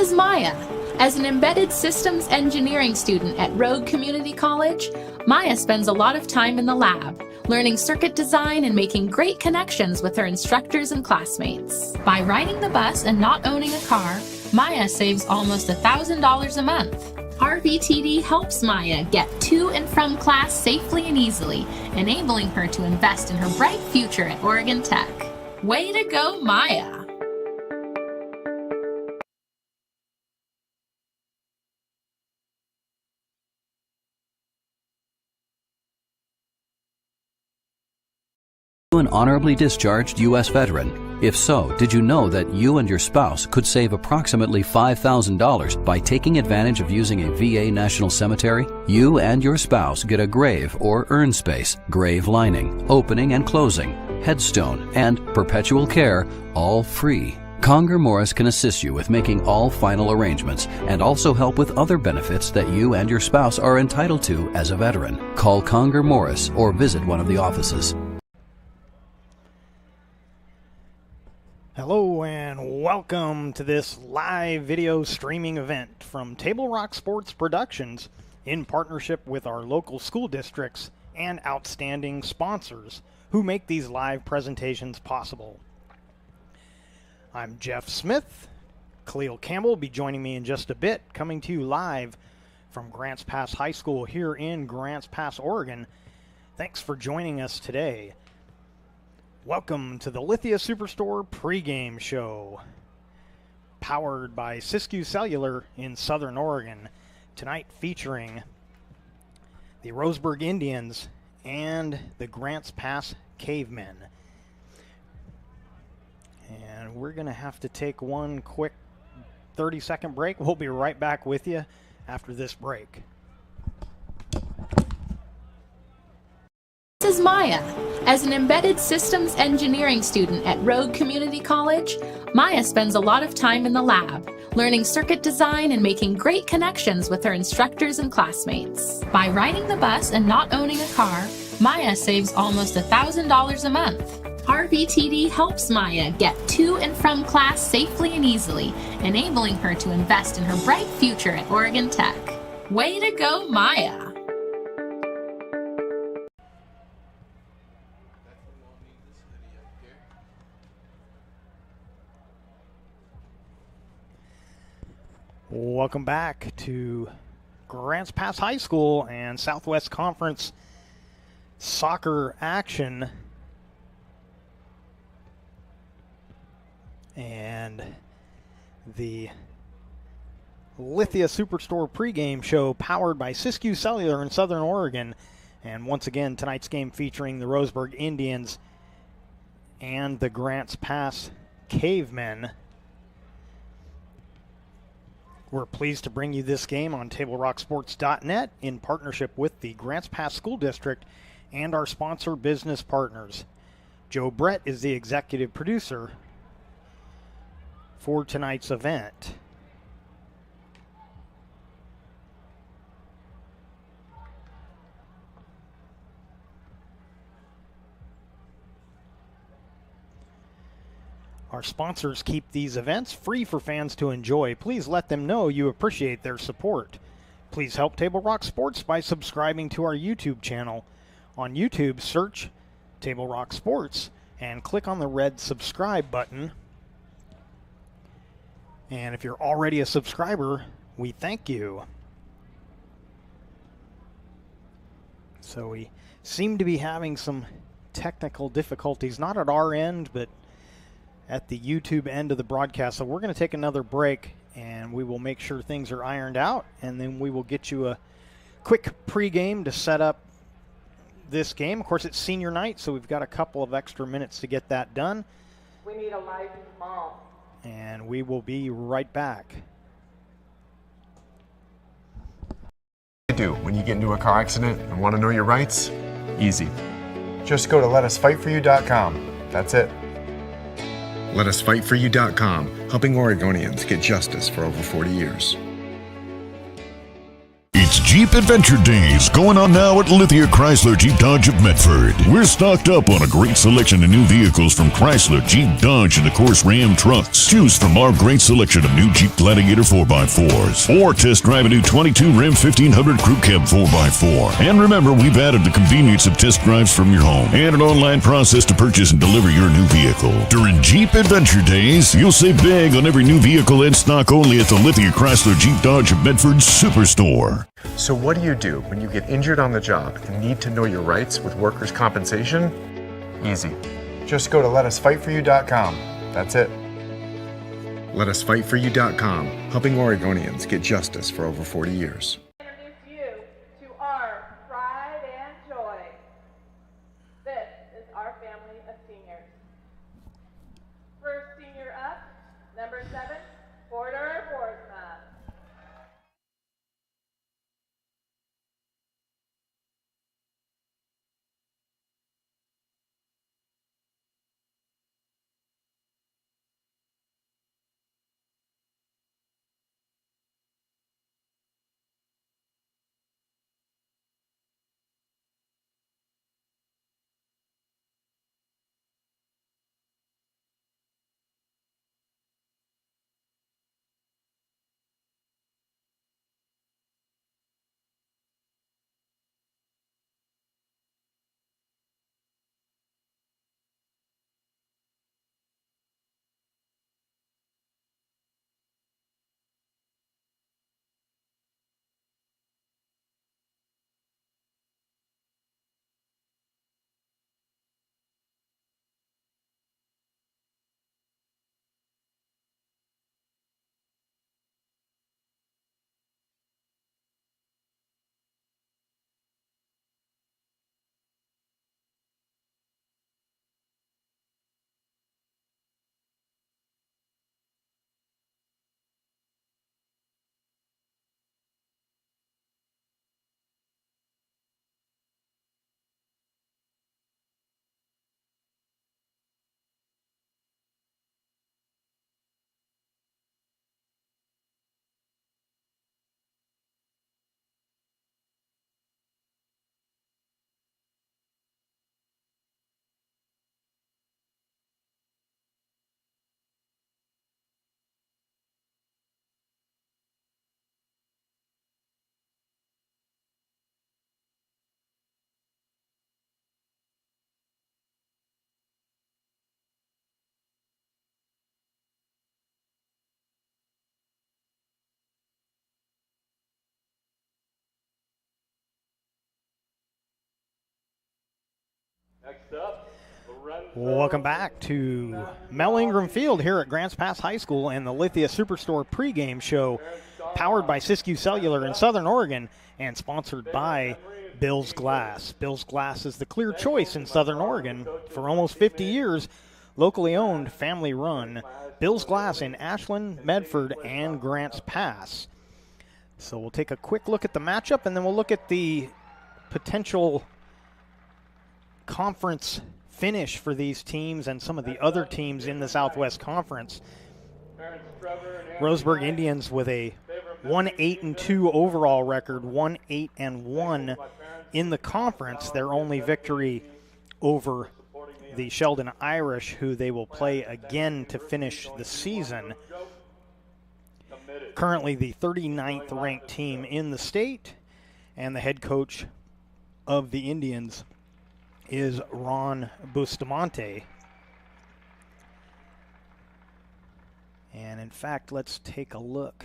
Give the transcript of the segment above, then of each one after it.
is Maya. As an embedded systems engineering student at Rogue Community College, Maya spends a lot of time in the lab, learning circuit design and making great connections with her instructors and classmates. By riding the bus and not owning a car, Maya saves almost $1,000 a month. RVTD helps Maya get to and from class safely and easily, enabling her to invest in her bright future at Oregon Tech. Way to go, Maya! An honorably discharged U.S. veteran? If so, did you know that you and your spouse could save approximately $5,000 by taking advantage of using a VA National Cemetery? You and your spouse get a grave or urn space, grave lining, opening and closing, headstone, and perpetual care, all free. Conger Morris can assist you with making all final arrangements and also help with other benefits that you and your spouse are entitled to as a veteran. Call Conger Morris or visit one of the offices. Hello and welcome to this live video streaming event from Table Rock Sports Productions in partnership with our local school districts and outstanding sponsors who make these live presentations possible. I'm Jeff Smith. Khalil Campbell will be joining me in just a bit, coming to you live from Grants Pass High School here in Grants Pass, Oregon. Thanks for joining us today. Welcome to the Lithia Superstore pregame show, powered by Siskiyou Cellular in Southern Oregon. Tonight featuring the Roseburg Indians and the Grants Pass Cavemen. And we're going to have to take one quick 30-second break. We'll be right back with you after this break. This is Maya. As an embedded systems engineering student at Rogue Community College, Maya spends a lot of time in the lab, learning circuit design and making great connections with her instructors and classmates. By riding the bus and not owning a car, Maya saves almost $1,000 a month. RVTD helps Maya get to and from class safely and easily, enabling her to invest in her bright future at Oregon Tech. Way to go, Maya! Welcome back to Grants Pass High School and Southwest Conference soccer action. And the Lithia Superstore pregame show powered by Siskiyou Cellular in Southern Oregon. And once again, tonight's game featuring the Roseburg Indians and the Grants Pass Cavemen. We're pleased to bring you this game on TableRockSports.net in partnership with the Grants Pass School District and our sponsor business partners. Joe Brett is the executive producer for tonight's event. Our sponsors keep these events free for fans to enjoy. Please let them know you appreciate their support. Please help Table Rock Sports by subscribing to our YouTube channel. On YouTube, search Table Rock Sports and click on the red subscribe button. And if you're already a subscriber, we thank you. So we seem to be having some technical difficulties, not at our end, but at the YouTube end of the broadcast. So we're going to take another break and we will make sure things are ironed out, and then we will get you a quick pregame to set up this game. Of course, it's senior night, so we've got a couple of extra minutes to get that done. We need a live mom. And we will be right back. What do you do when you get into a car accident and want to know your rights? Easy. Just go to letusfightforyou.com. That's it. LetUsFightForYou.com, helping Oregonians get justice for over 40 years. It's Jeep Adventure Days going on now at Lithia Chrysler Jeep Dodge of Medford. We're stocked up on a great selection of new vehicles from Chrysler, Jeep, Dodge, and of course Ram trucks. Choose from our great selection of new Jeep Gladiator 4x4s or test drive a new 22 Ram 1500 Crew Cab 4x4. And remember, we've added the convenience of test drives from your home and an online process to purchase and deliver your new vehicle. During Jeep Adventure Days, you'll save big on every new vehicle in stock only at the Lithia Chrysler Jeep Dodge of Medford Superstore. So what do when you get injured on the job and need to know your rights with workers' compensation? Easy. Just go to letusfightforyou.com. That's it. Letusfightforyou.com, helping Oregonians get justice for over 40 years. Introduce you to our pride and joy. This is our family of seniors. First senior up, number 7, Porter Borsma. Welcome back to Mel Ingram Field here at Grants Pass High School and the Lithia Superstore pregame show, powered by Siskiyou Cellular in Southern Oregon and sponsored by Bill's Glass. Bill's Glass is the clear choice in Southern Oregon for almost 50 years. Locally owned, family run. Bill's Glass in Ashland, Medford, and Grants Pass. So we'll take a quick look at the matchup, and then we'll look at the potential conference finish for these teams and some of the other teams in the Southwest Conference. Roseburg Indians with a 1-8-2 overall record, 1-8-1 in the conference. Their only victory over the Sheldon Irish, who they will play again to finish the season. Currently the 39th ranked team in the state, and the head coach of the Indians is Ron Bustamante. And in fact, let's take a look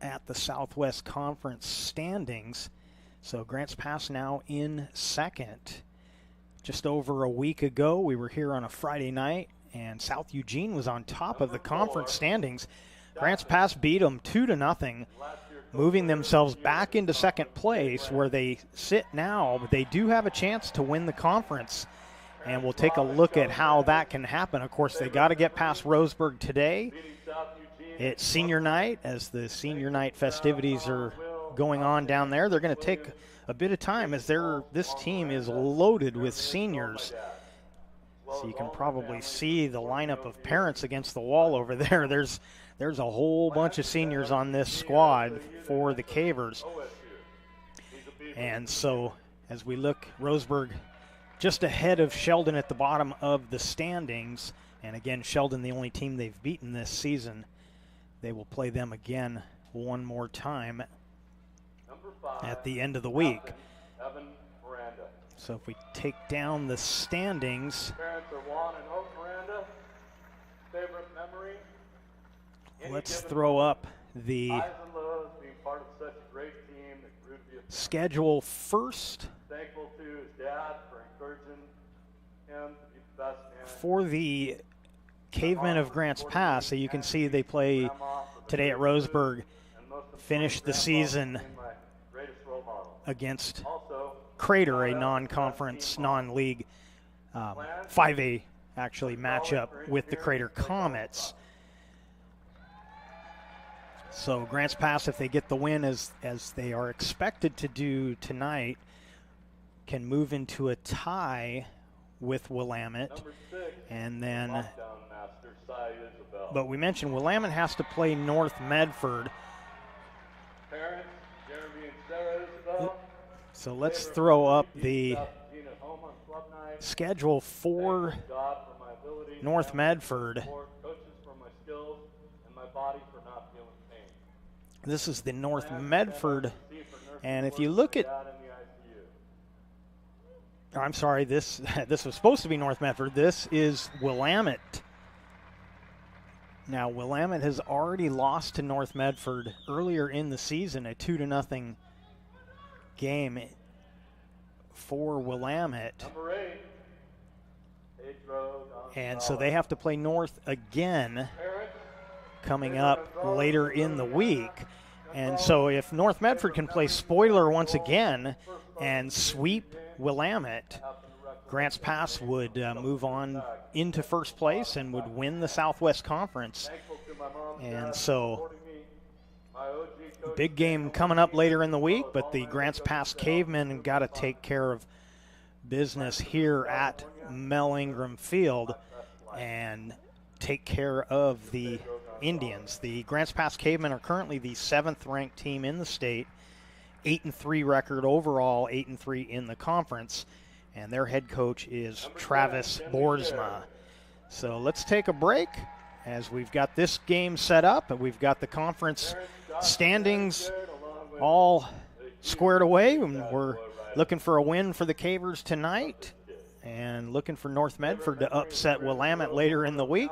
at the Southwest Conference standings. So Grants Pass now in second. Just over a week ago, we were here on a Friday night, and South Eugene was on top of the conference standings. Grants Pass beat them 2-0, moving themselves back into second place where they sit now, but they do have a chance to win the conference. And we'll take a look at how that can happen. Of course, they got to get past Roseburg today. It's senior night, as the senior night festivities are going on down there. They're going to take a bit of time, as this team is loaded with seniors. So you can probably see the lineup of parents against the wall over there. There's a whole bunch of seniors on this squad for the Cavers. And so as we look, Roseburg just ahead of Sheldon at the bottom of the standings. And again, Sheldon the only team they've beaten this season. They will play them again one more time at the end of the week. So if we take down the standings, let's throw up the schedule first. For the Cavemen of Grants Pass, so you can see they play today at Roseburg, finish the season against Crater, a non-conference, non-league 5A actually matchup with the Crater Comets. So Grants Pass, if they get the win as they are expected to do tonight, can move into a tie with Willamette. And then, but we mentioned Willamette has to play North Medford. So let's throw up the schedule for North Medford. This is the North Medford, and if you look at, I'm sorry, this was supposed to be North Medford. This is Willamette. Now, Willamette has already lost to North Medford earlier in the season, a 2-0 game for Willamette. And so they have to play North again coming up later in the week. And so if North Medford can play spoiler once again and sweep Willamette, Grants Pass would move on into first place and would win the Southwest Conference. And so big game coming up later in the week, but the Grants Pass Cavemen got to take care of business here at Mel Ingram Field and take care of the Indians. The Grants Pass Cavemen are currently the 7th ranked team in the state, 8-3 record overall, 8-3 in the conference, and their head coach is Travis Boersma. So let's take a break as we've got this game set up and we've got the conference standings all squared away, and we're looking for a win for the Cavers tonight and looking for North Medford to upset Willamette later in the week.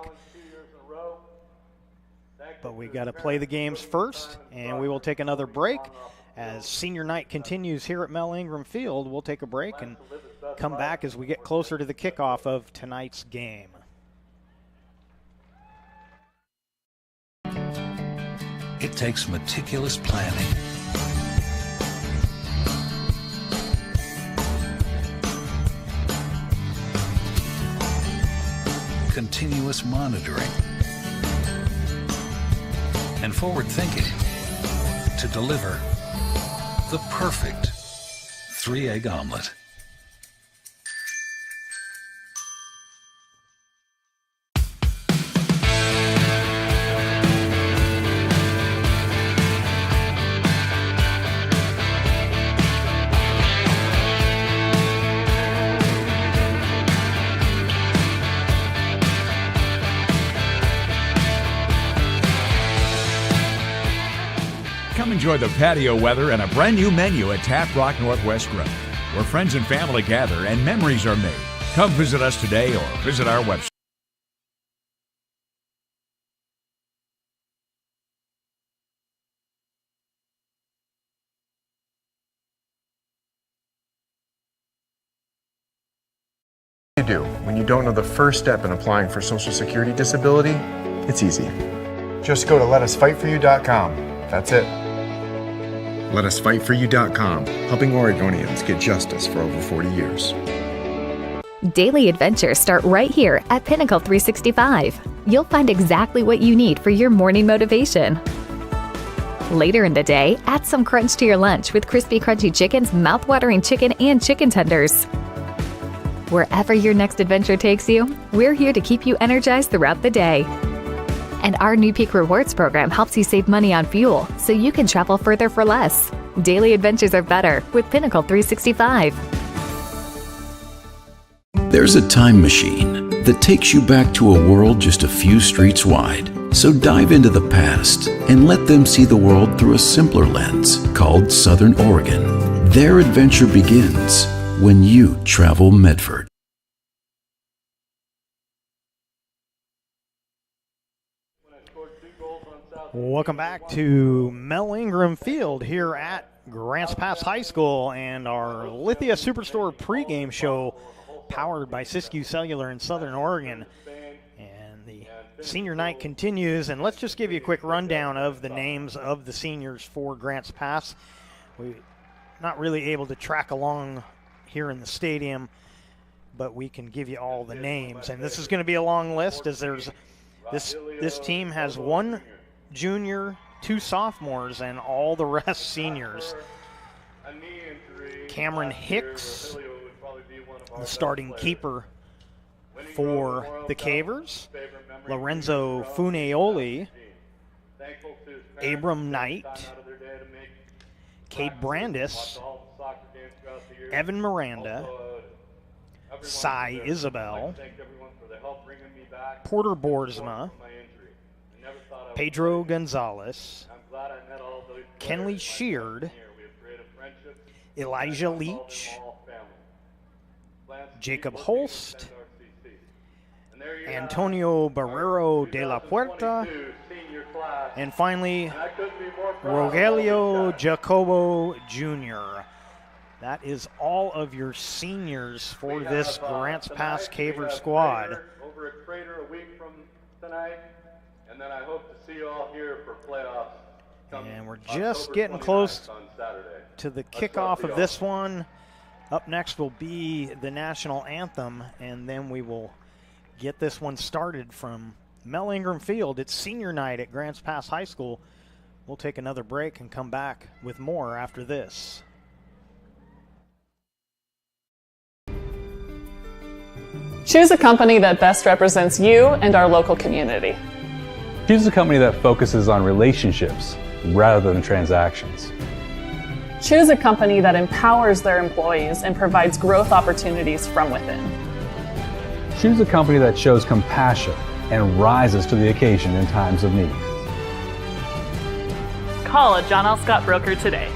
But we got to play the games first, and we will take another break. As senior night continues here at Mel Ingram Field, we'll take a break and come back as we get closer to the kickoff of tonight's game. It takes meticulous planning, continuous monitoring, and forward thinking to deliver the perfect 3-egg omelet. Enjoy the patio weather and a brand new menu at Tap Rock Northwest Grill, where friends and family gather and memories are made. Come visit us today or visit our website. What do you do when you don't know the first step in applying for Social Security disability? It's easy. Just go to letusfightforyou.com. That's it. LetUsFightForYou.com, helping Oregonians get justice for over 40 years. Daily adventures start right here at Pinnacle 365. You'll find exactly what you need for your morning motivation. Later in the day, add some crunch to your lunch with crispy, crunchy chicken's mouth-watering chicken and chicken tenders. Wherever your next adventure takes you, we're here to keep you energized throughout the day. And our New Peak Rewards program helps you save money on fuel so you can travel further for less. Daily adventures are better with Pinnacle 365. There's a time machine that takes you back to a world just a few streets wide. So dive into the past and let them see the world through a simpler lens called Southern Oregon. Their adventure begins when you travel Medford. Welcome back to Mel Ingram Field here at Grants Pass High School and our Lithia Superstore pregame show powered by Siskiyou Cellular in Southern Oregon. And the senior night continues, and let's just give you a quick rundown of the names of the seniors for Grants Pass. We're not really able to track along here in the stadium, but we can give you all the names. And this is going to be a long list, as there's this team has one junior, 2 sophomores, and all the rest seniors. Cameron Hicks, the starting keeper for the Cavers. Lorenzo Funeoli, Abram Knight, Cade Brandis, Evan Miranda, Cy Isabel, Porter Boersma, Pedro Gonzalez, Kenley Sheard, Elijah Leach, Jacob Holst, Antonio Barrero de la Puerta, and finally, Rogelio Jacobo Jr. That is all of your seniors for this Grants Pass Caver squad. Over at Crater a week from tonight, and then I hope to see you all here for playoffs. And we're just getting close to the kickoff of this one. Up next will be the national anthem, and then we will get this one started from Mel Ingram Field. It's senior night at Grants Pass High School. We'll take another break and come back with more after this. Choose a company that best represents you and our local community. Choose a company that focuses on relationships rather than transactions. Choose a company that empowers their employees and provides growth opportunities from within. Choose a company that shows compassion and rises to the occasion in times of need. Call a John L. Scott broker today.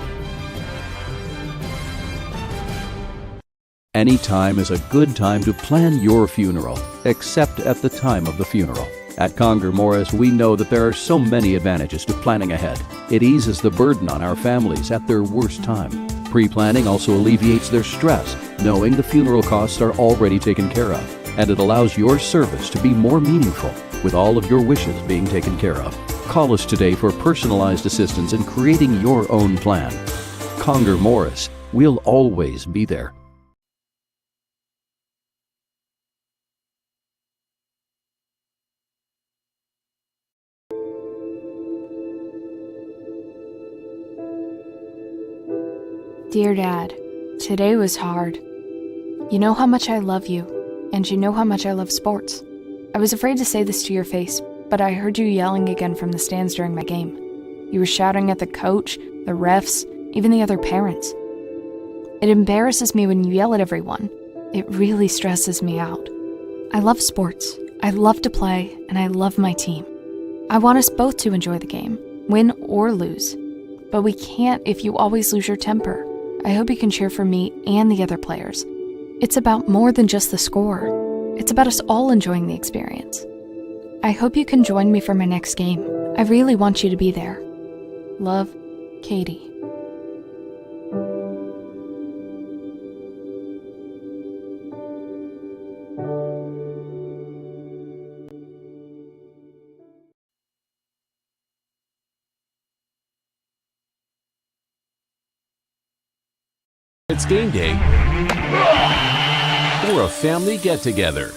Any time is a good time to plan your funeral, except at the time of the funeral. At Conger Morris, we know that there are so many advantages to planning ahead. It eases the burden on our families at their worst time. Pre-planning also alleviates their stress, knowing the funeral costs are already taken care of. And it allows your service to be more meaningful, with all of your wishes being taken care of. Call us today for personalized assistance in creating your own plan. Conger Morris, we'll always be there. Dear Dad, today was hard. You know how much I love you, and you know how much I love sports. I was afraid to say this to your face, but I heard you yelling again from the stands during my game. You were shouting at the coach, the refs, even the other parents. It embarrasses me when you yell at everyone. It really stresses me out. I love sports, I love to play, and I love my team. I want us both to enjoy the game, win or lose. But we can't if you always lose your temper. I hope you can cheer for me and the other players. It's about more than just the score. It's about us all enjoying the experience. I hope you can join me for my next game. I really want you to be there. Love, Katie. It's game day or a family get-together.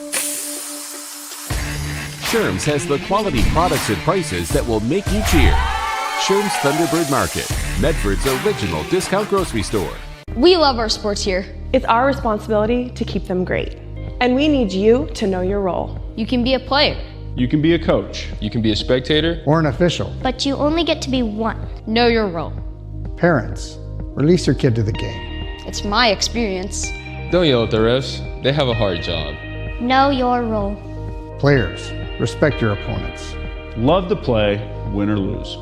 Sherm's has the quality products and prices that will make you cheer. Sherm's Thunderbird Market, Medford's original discount grocery store. We love our sports here. It's our responsibility to keep them great. And we need you to know your role. You can be a player. You can be a coach. You can be a spectator. Or an official. But you only get to be one. Know your role. Parents, release your kid to the game. It's my experience. Don't yell at the refs. They have a hard job. Know your role. Players, respect your opponents. Love to play, win or lose.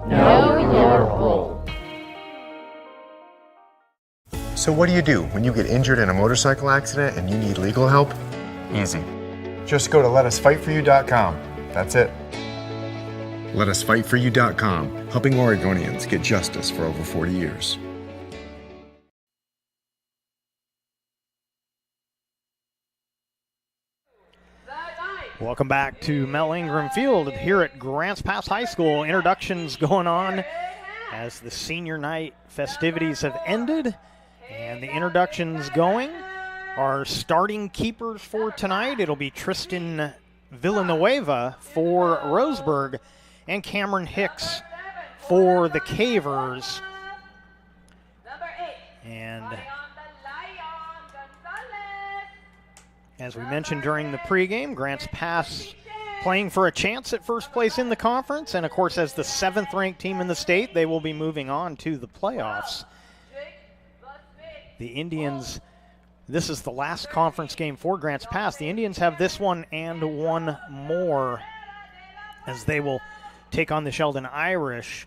Know your role. So what do you do when you get injured in a motorcycle accident and you need legal help? Easy. Just go to letusfightforyou.com. That's it. Letusfightforyou.com, helping Oregonians get justice for over 40 years. Welcome back to Mel Ingram Field here at Grants Pass High School. Introductions going on as the senior night festivities have ended. And the introductions going. Our starting keepers for tonight, it'll be Tristan Villanueva for Roseburg and Cameron Hicks for the Cavers. And as we mentioned during the pregame, Grants Pass playing for a chance at first place in the conference. And, of course, as the 7th-ranked team in the state, they will be moving on to the playoffs. The Indians, this is the last conference game for Grants Pass. The Indians have this one and one more as they will take on the Sheldon Irish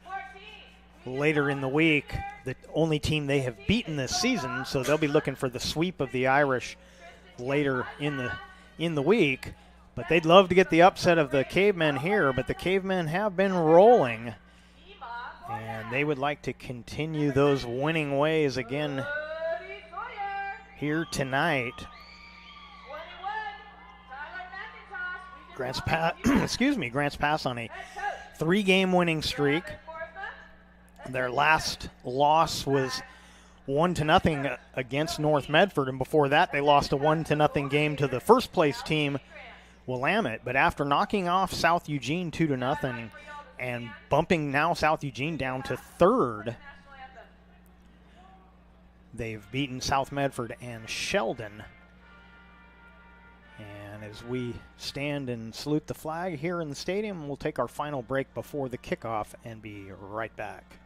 later in the week, the only team they have beaten this season, so they'll be looking for the sweep of the Irish later in the week. But they'd love to get the upset of the Cavemen here, but the Cavemen have been rolling, and they would like to continue those winning ways again here tonight. Grants Pass, Grants Pass on a 3-game winning streak. Their last loss was 1-0 against North Medford, and before that they lost a 1-0 game to the first place team, Willamette. But after knocking off South Eugene 2-0 and bumping now South Eugene down to 3rd, they've beaten South Medford and Sheldon. And as we stand and salute the flag here in the stadium, we'll take our final break before the kickoff and be right back.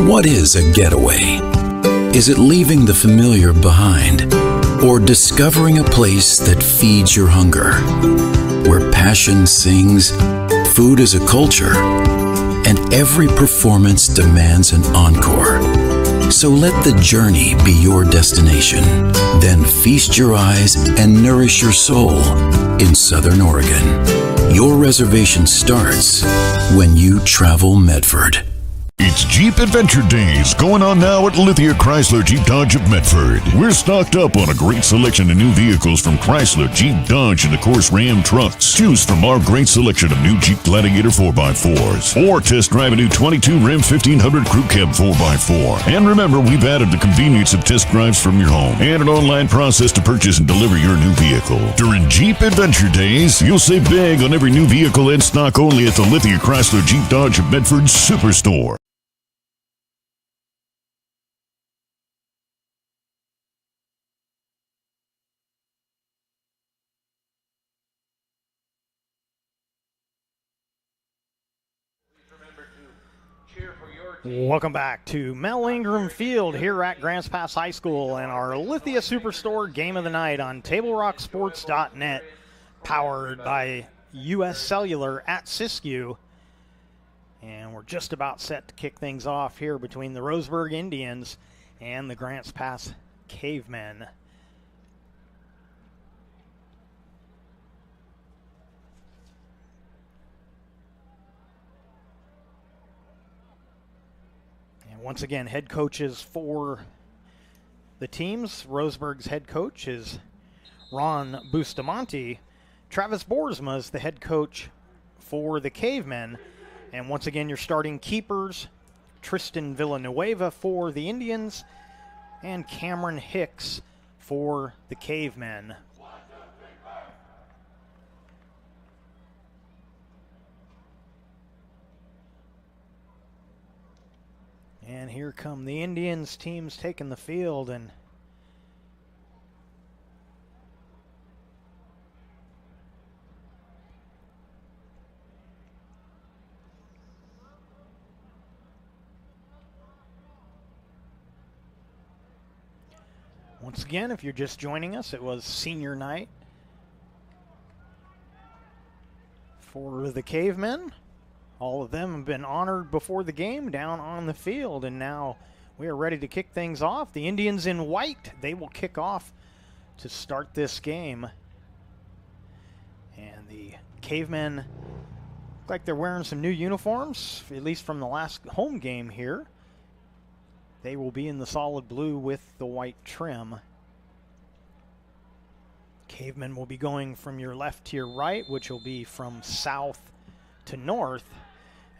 What is a getaway? Is it leaving the familiar behind? Or discovering a place that feeds your hunger? Where passion sings, food is a culture, and every performance demands an encore. So let the journey be your destination. Then feast your eyes and nourish your soul in Southern Oregon. Your reservation starts when you travel Medford. It's Jeep Adventure Days going on now at Lithia Chrysler Jeep Dodge of Medford. We're stocked up on a great selection of new vehicles from Chrysler, Jeep, Dodge, and of course Ram trucks. Choose from our great selection of new Jeep Gladiator 4x4s or test drive a new 22 Ram 1500 Crew Cab 4x4. And remember, we've added the convenience of test drives from your home and an online process to purchase and deliver your new vehicle. During Jeep Adventure Days, you'll save big on every new vehicle and stock only at the Lithia Chrysler Jeep Dodge of Medford Superstore. Welcome back to Mel Ingram Field here at Grants Pass High School and our Lithia Superstore Game of the Night on TableRockSports.net, powered by U.S. Cellular at Siskiyou. And we're just about set to kick things off here between the Roseburg Indians and the Grants Pass Cavemen. Once again, head coaches for the teams. Roseburg's head coach is Ron Bustamante. Travis Boersma is the head coach for the Cavemen. And once again, your starting keepers, Tristan Villanueva for the Indians and Cameron Hicks for the Cavemen. And here come the Indians teams taking the field, and once again, if you're just joining us, it was senior night for the Cavemen. All of them have been honored before the game down on the field, and now we are ready to kick things off. The Indians in white, they will kick off to start this game. And the Cavemen look like they're wearing some new uniforms, at least from the last home game here. They will be in the solid blue with the white trim. Cavemen will be going from your left to your right, which will be from south to north.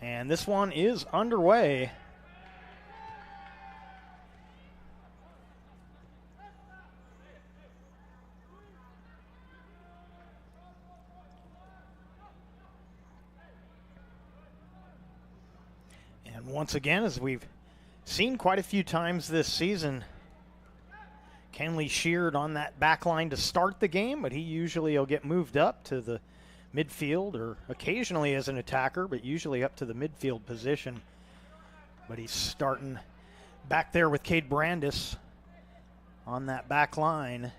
And this one is underway. And once again, as we've seen quite a few times this season, Kenley Sheard on that back line to start the game, but he usually will get moved up to the midfield, or occasionally as an attacker, but usually up to the midfield position. But he's starting back there with Cade Brandis on that back line.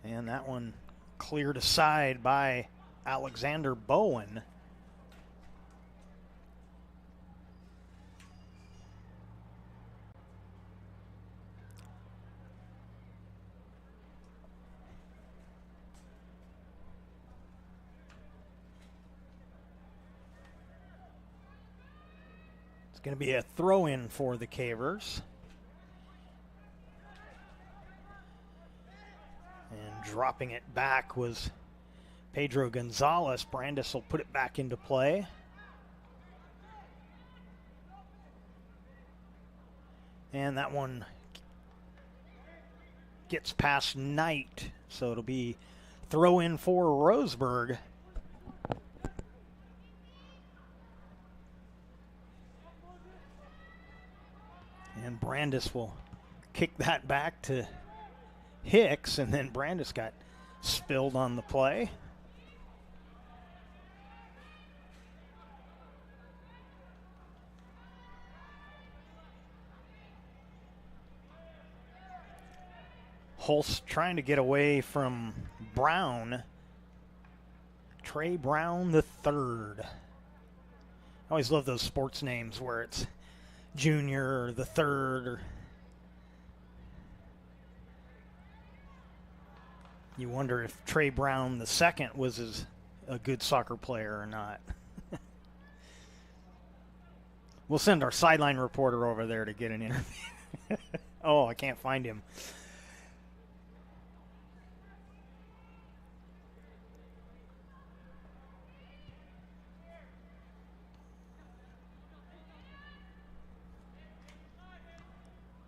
And that one cleared aside by Alexander Bowen. Going to be a throw-in for the Cavers. And dropping it back was Pedro Gonzalez. Brandis will put it back into play. And that one gets past Knight, so it'll be throw-in for Roseburg. And Brandis will kick that back to Hicks, and then Brandis got spilled on the play. Holst trying to get away from Brown. Trey Brown III. I always love those sports names where it's Junior or the third, or you wonder if Trey Brown II was a good soccer player or not. We'll send our sideline reporter over there to get an interview. Oh, I can't find him.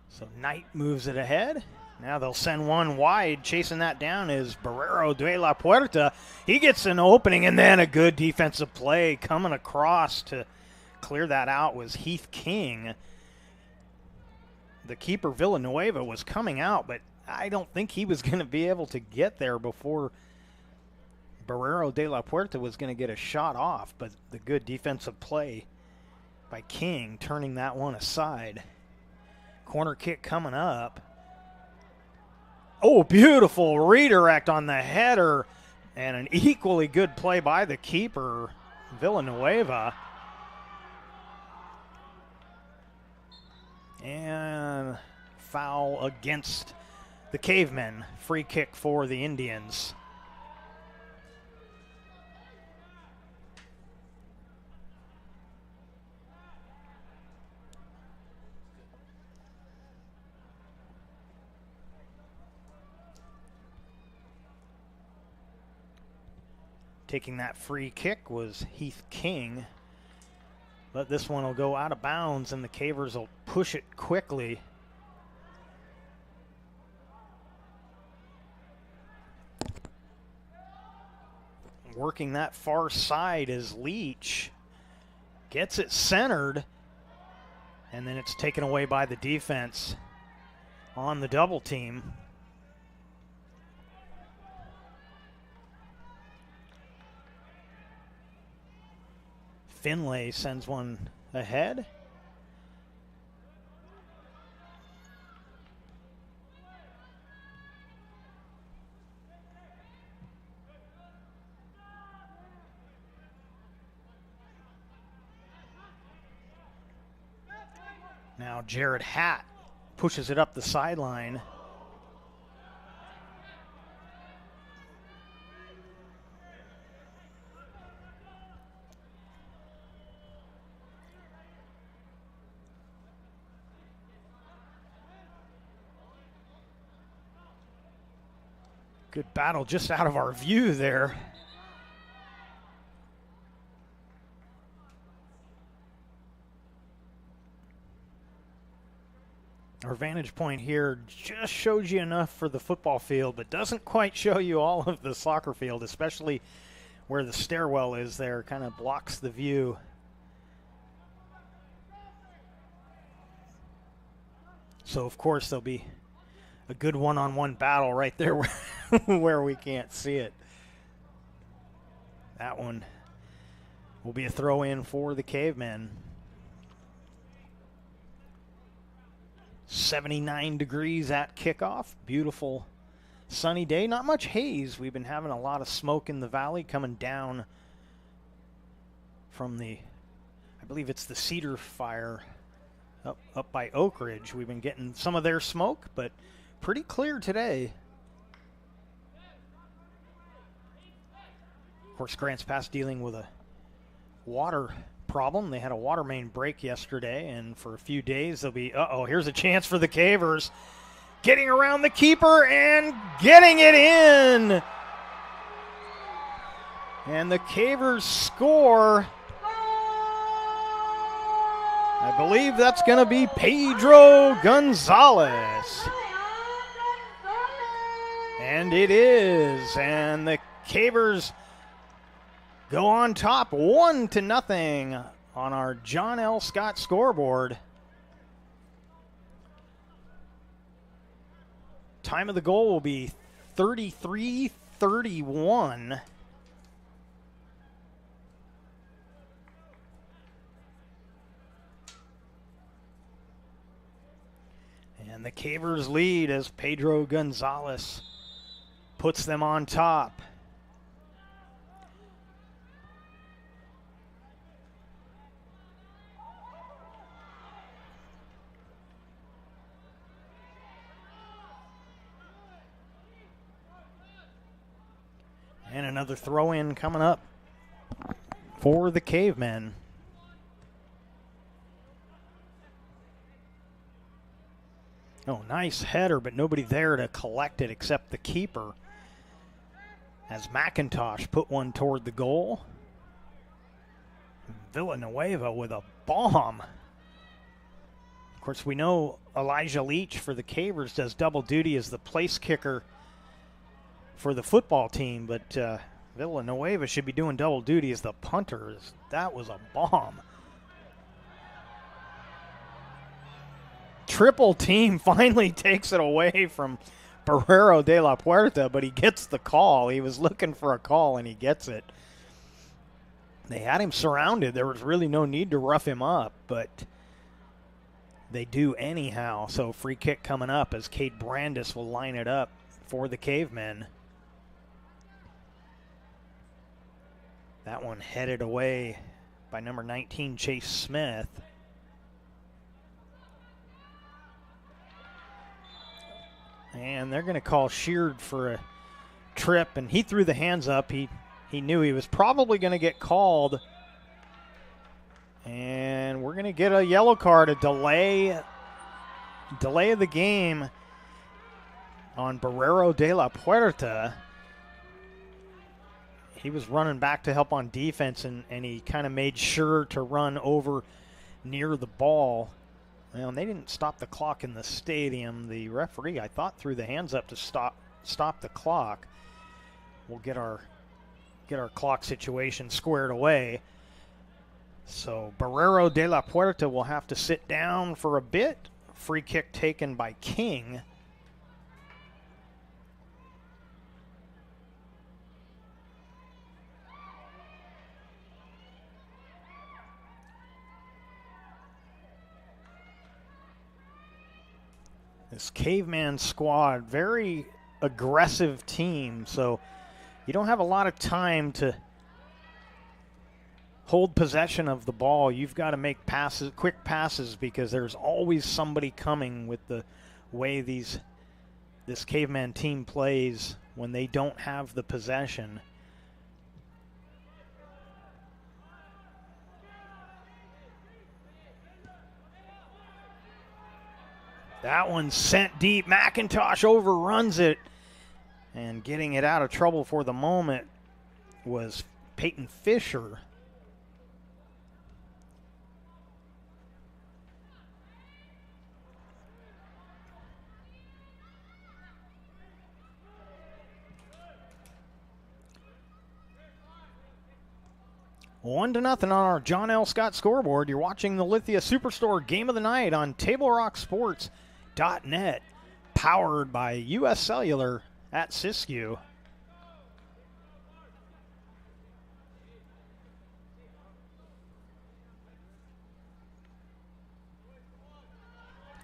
So Knight moves it ahead. Now they'll send one wide. Chasing that down is Barrero de la Puerta. He gets an opening, and then a good defensive play coming across to clear that out was Heath King. The keeper Villanueva was coming out, but I don't think he was going to be able to get there before Barrero de la Puerta was going to get a shot off. But the good defensive play by King turning that one aside. Corner kick coming up. Oh, beautiful redirect on the header, and an equally good play by the keeper, Villanueva. And foul against the Cavemen. Free kick for the Indians. Taking that free kick was Heath King. But this one will go out of bounds, and the Cavers will push it quickly. Working that far side is Leach. Gets it centered. And then it's taken away by the defense on the double team. Finlay sends one ahead. Now Jared Hatt pushes it up the sideline. Good battle just out of our view there. Our vantage point here just shows you enough for the football field, but doesn't quite show you all of the soccer field, especially where the stairwell is there. Kind of blocks the view. So, of course, there'll be a good one-on-one battle right there where we can't see it. That one will be a throw-in for the Cavemen. 79 degrees at kickoff. Beautiful sunny day. Not much haze. We've been having a lot of smoke in the valley coming down from the, I believe it's the Cedar Fire up by Oak Ridge. We've been getting some of their smoke, but pretty clear today. Of course, Grants Pass dealing with a water problem. They had a water main break yesterday, and for a few days they'll be, here's a chance for the Cavers. Getting around the keeper and getting it in. And the Cavers score. I believe that's going to be Pedro Gonzalez. And it is. And the Cavers go on top 1-0 on our John L. Scott scoreboard. Time of the goal will be 33-31. And the Cavers lead as Pedro Gonzalez puts them on top. And another throw-in coming up for the Cavemen. Oh, nice header, but nobody there to collect it except the keeper. As McIntosh put one toward the goal. Villanueva with a bomb. Of course, we know Elijah Leach for the Cavers does double duty as the place kicker for the football team, but Villanueva should be doing double duty as the punter. That was a bomb. Triple team finally takes it away from Barrero de la Puerta, but he gets the call. He was looking for a call, and he gets it. They had him surrounded. There was really no need to rough him up, but they do anyhow. So free kick coming up as Cade Brandis will line it up for the Cavemen. That one headed away by number 19, Chase Smith. And they're going to call Sheard for a trip, and he threw the hands up. He knew he was probably going to get called. And we're going to get a yellow card, a delay of the game on Barrero de la Puerta. He was running back to help on defense, and he kind of made sure to run over near the ball. Well, and they didn't stop the clock in the stadium. The referee, I thought, threw the hands up to stop the clock. We'll get our clock situation squared away. So Barrero de la Puerta will have to sit down for a bit. Free kick taken by King. This Caveman squad, very aggressive team, so you don't have a lot of time to hold possession of the ball. You've got to make passes, quick passes, because there's always somebody coming with the way this Caveman team plays when they don't have the possession. That one's sent deep. McIntosh overruns it. And getting it out of trouble for the moment was Peyton Fisher. One to nothing on our John L. Scott scoreboard. You're watching the Lithia Superstore Game of the Night on TableRockSports.net, powered by U.S. Cellular at Siskiyou.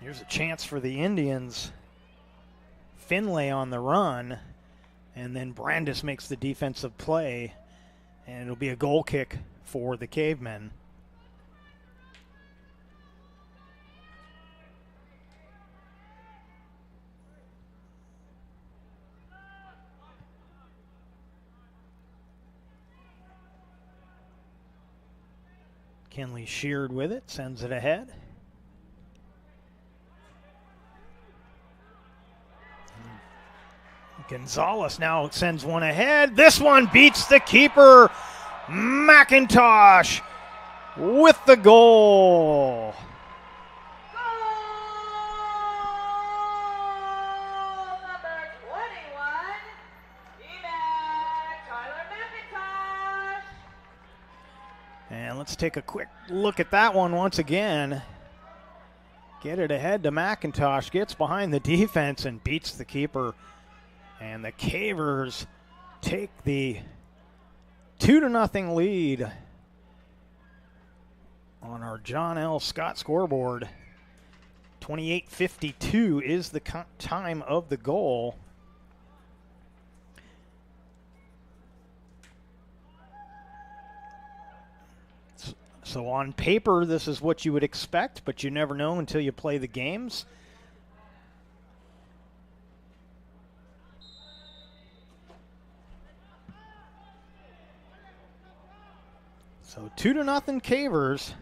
Here's a chance for the Indians. Finlay on the run, and then Brandis makes the defensive play, and it'll be a goal kick for the Cavemen. Kenley Sheard with it, sends it ahead. Gonzalez now sends one ahead. This one beats the keeper. McIntosh with the goal. And let's take a quick look at that one once again. Get it ahead to McIntosh, gets behind the defense and beats the keeper. And the Cavers take the 2-0 lead on our John L. Scott scoreboard. 28:52 is the time of the goal. So on paper, this is what you would expect, but you never know until you play the games. So 2-0 Cavers.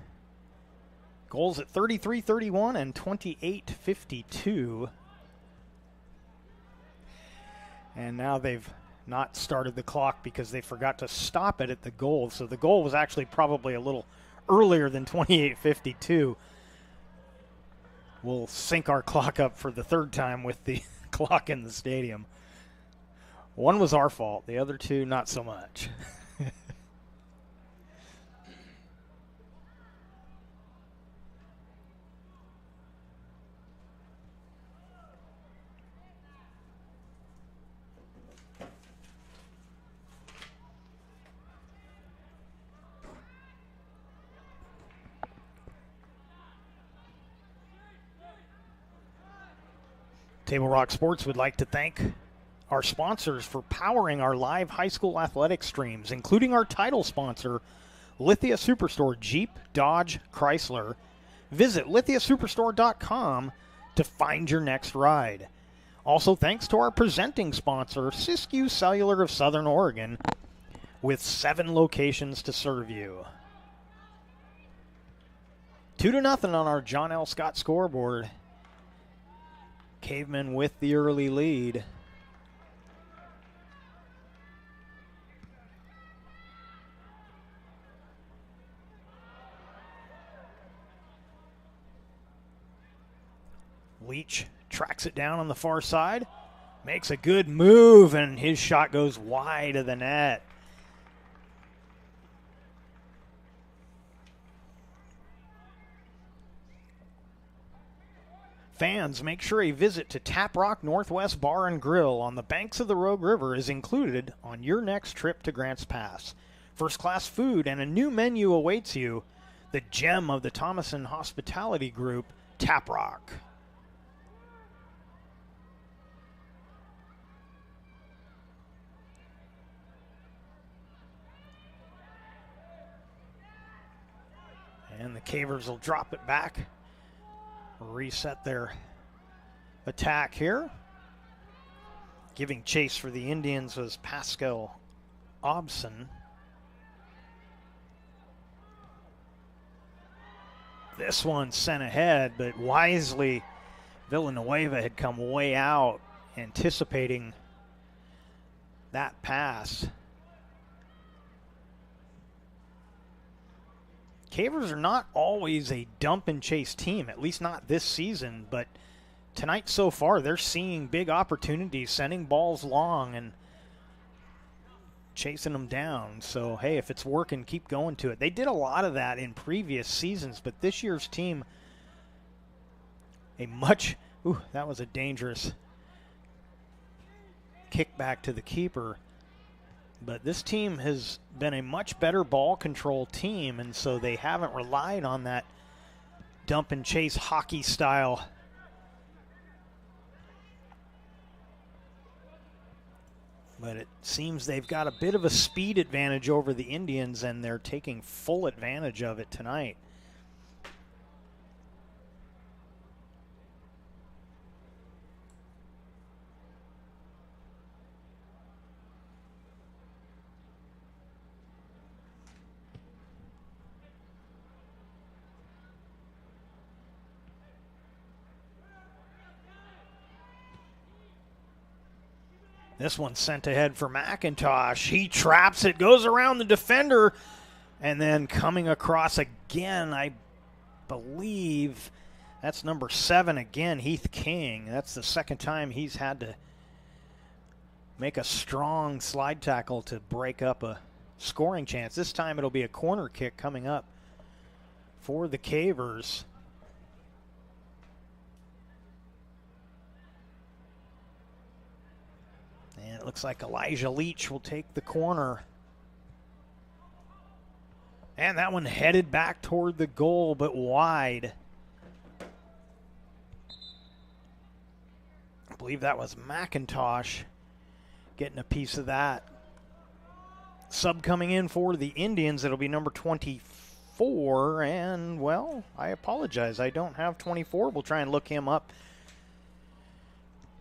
Goals at 33-31 and 28-52. And now they've not started the clock because they forgot to stop it at the goal. So the goal was actually probably a little earlier than 28:52. We'll sync our clock up for the third time with the clock in the stadium. One was our fault, the other two not so much. Table Rock Sports would like to thank our sponsors for powering our live high school athletics streams, including our title sponsor, Lithia Superstore Jeep, Dodge, Chrysler. Visit lithiasuperstore.com to find your next ride. Also, thanks to our presenting sponsor, Siskiyou Cellular of Southern Oregon, with 7 locations to serve you. 2-0 on our John L. Scott scoreboard. Cavemen with the early lead. Leach tracks it down on the far side, makes a good move, and his shot goes wide of the net. Fans, make sure a visit to Tap Rock Northwest Bar and Grill on the banks of the Rogue River is included on your next trip to Grants Pass. First-class food and a new menu awaits you. The gem of the Thomason Hospitality Group, Tap Rock. And the Cavers will drop it back. Reset their attack here. Giving chase for the Indians was Pascal Obson. This one sent ahead, but wisely Villanueva had come way out, anticipating that pass. Cavers are not always a dump and chase team, at least not this season, but tonight so far they're seeing big opportunities, sending balls long and chasing them down. So, hey, if it's working, keep going to it. They did a lot of that in previous seasons, but this year's team, that was a dangerous kickback to the keeper. But this team has been a much better ball control team, and so they haven't relied on that dump and chase hockey style. But it seems they've got a bit of a speed advantage over the Indians, and they're taking full advantage of it tonight. This one sent ahead for McIntosh. He traps it, goes around the defender, and then coming across again, I believe that's number 7 again, Heath King. That's the second time he's had to make a strong slide tackle to break up a scoring chance. This time it'll be a corner kick coming up for the Cavers. And it looks like Elijah Leach will take the corner. And that one headed back toward the goal, but wide. I believe that was McIntosh getting a piece of that. Sub coming in for the Indians, it'll be number 24. And, well, I apologize. I don't have 24. We'll try and look him up.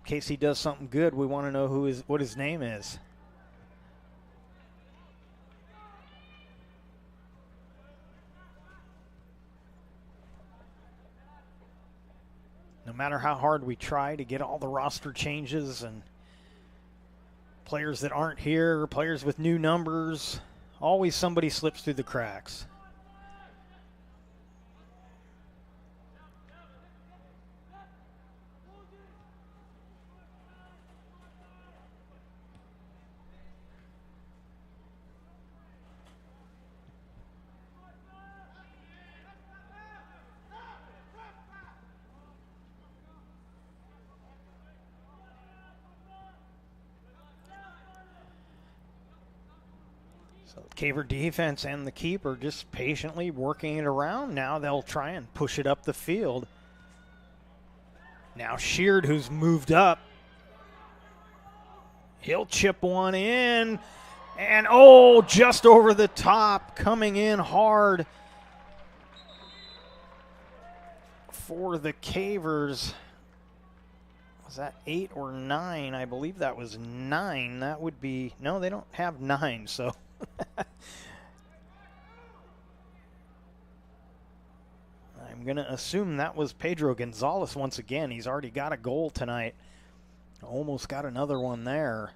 In case he does something good, we want to know what his name is. No matter how hard we try to get all the roster changes and players that aren't here, players with new numbers, always somebody slips through the cracks. So the Caver defense and the keeper just patiently working it around. Now they'll try and push it up the field. Now Sheard, who's moved up, he'll chip one in. And, just over the top, coming in hard for the Cavers. Was that 8 or 9? I believe that was 9. That would be, no, they don't have 9, so. I'm going to assume that was Pedro Gonzalez once again. He's already got a goal tonight. Almost got another one there.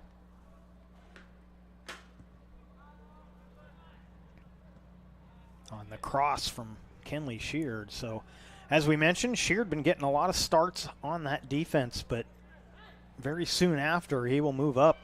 On the cross from Kenley Sheard. So, as we mentioned, Sheard been getting a lot of starts on that defense, but very soon after he will move up.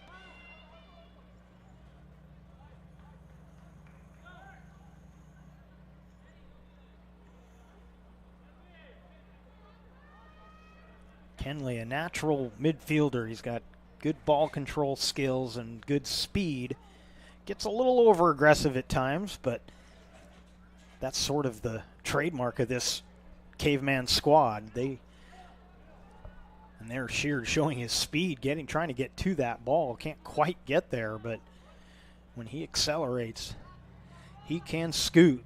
Finley, a natural midfielder. He's got good ball control skills and good speed. Gets a little over aggressive at times, but that's sort of the trademark of this caveman squad. They're Sheard showing his speed, trying to get to that ball. Can't quite get there, but when he accelerates, he can scoot.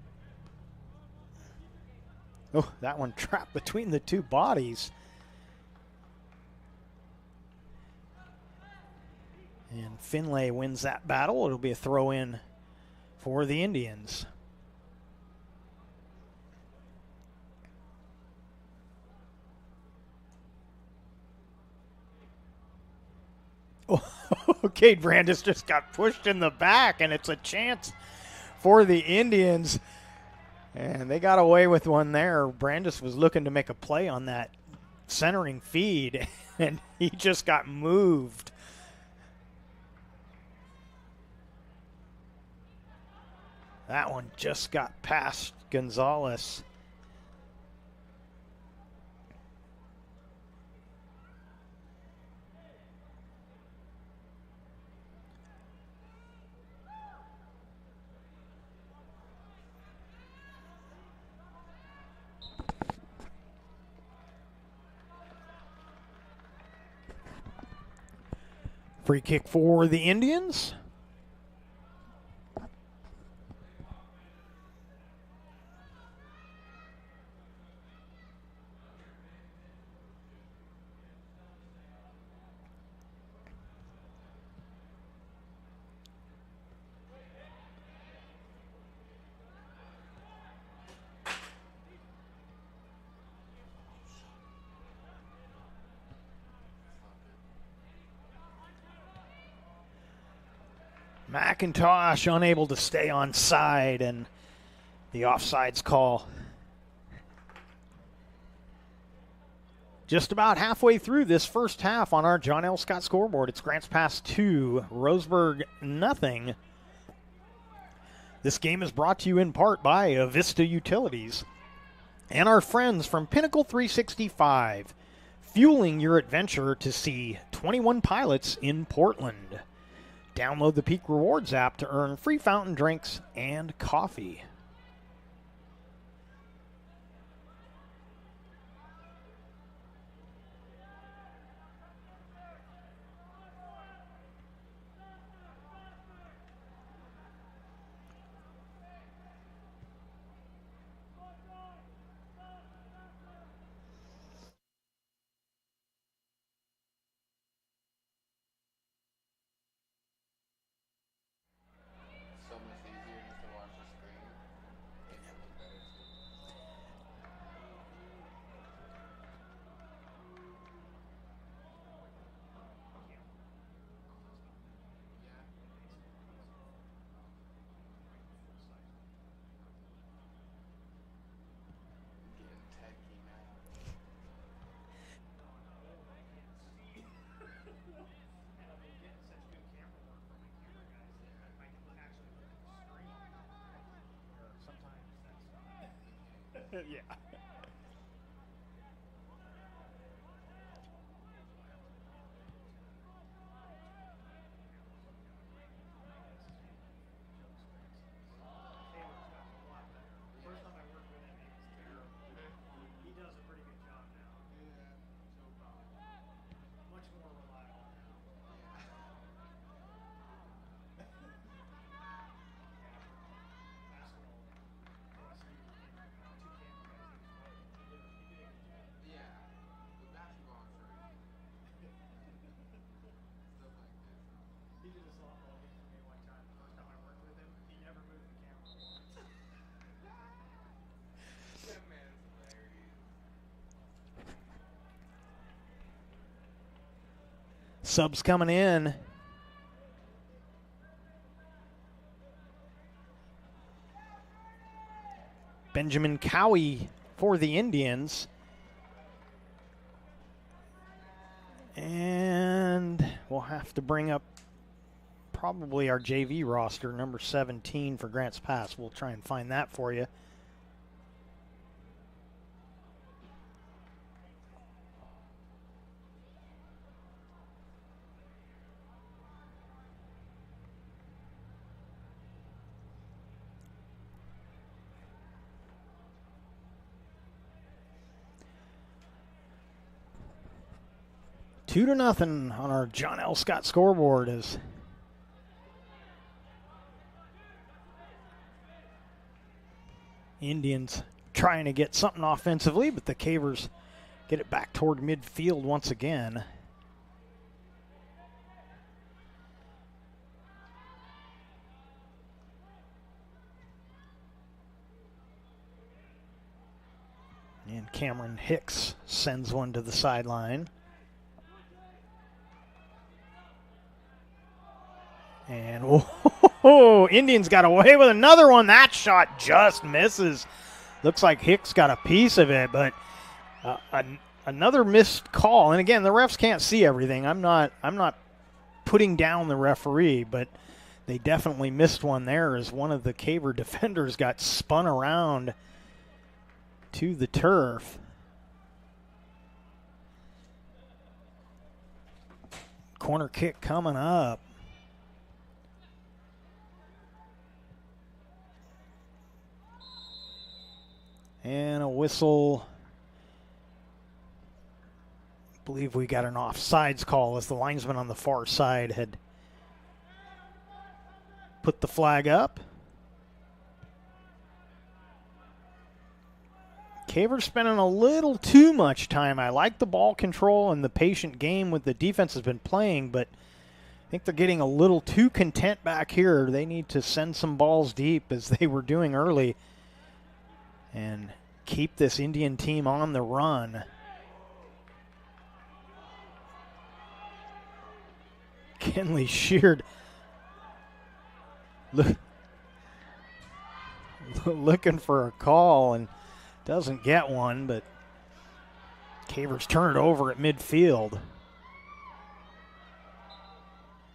Oh, that one trapped between the two bodies. And Finlay wins that battle. It'll be a throw in for the Indians. Cade Brandis just got pushed in the back, and it's a chance for the Indians. And they got away with one there. Brandis was looking to make a play on that centering feed, and he just got moved. That one just got past Gonzalez. Free kick for the Indians. McIntosh unable to stay on side, and the offsides call. Just about halfway through this first half on our John L. Scott scoreboard. It's Grants Pass 2, Roseburg nothing. This game is brought to you in part by Avista Utilities and our friends from Pinnacle 365, fueling your adventure to see 21 pilots in Portland. Download the Peak Rewards app to earn free fountain drinks and coffee. Yeah. Subs coming in. Benjamin Cowie for the Indians. And we'll have to bring up probably our JV roster, number 17 for Grants Pass. We'll try and find that for you. 2-0 on our John L. Scott scoreboard as Indians trying to get something offensively, but the Cavers get it back toward midfield once again. And Cameron Hicks sends one to the sideline. And Indians got away with another one. That shot just misses. Looks like Hicks got a piece of it, but another missed call. And again, the refs can't see everything. I'm not putting down the referee, but they definitely missed one there as one of the Caver defenders got spun around to the turf. Corner kick coming up. And a whistle. I believe we got an offsides call as the linesman on the far side had put the flag up. Caver's spending a little too much time. I like the ball control and the patient game with the defense has been playing, but I think they're getting a little too content back here. They need to send some balls deep as they were doing early and keep this Indian team on the run. Kenley Sheard looking for a call and doesn't get one, but Cavers turn it over at midfield.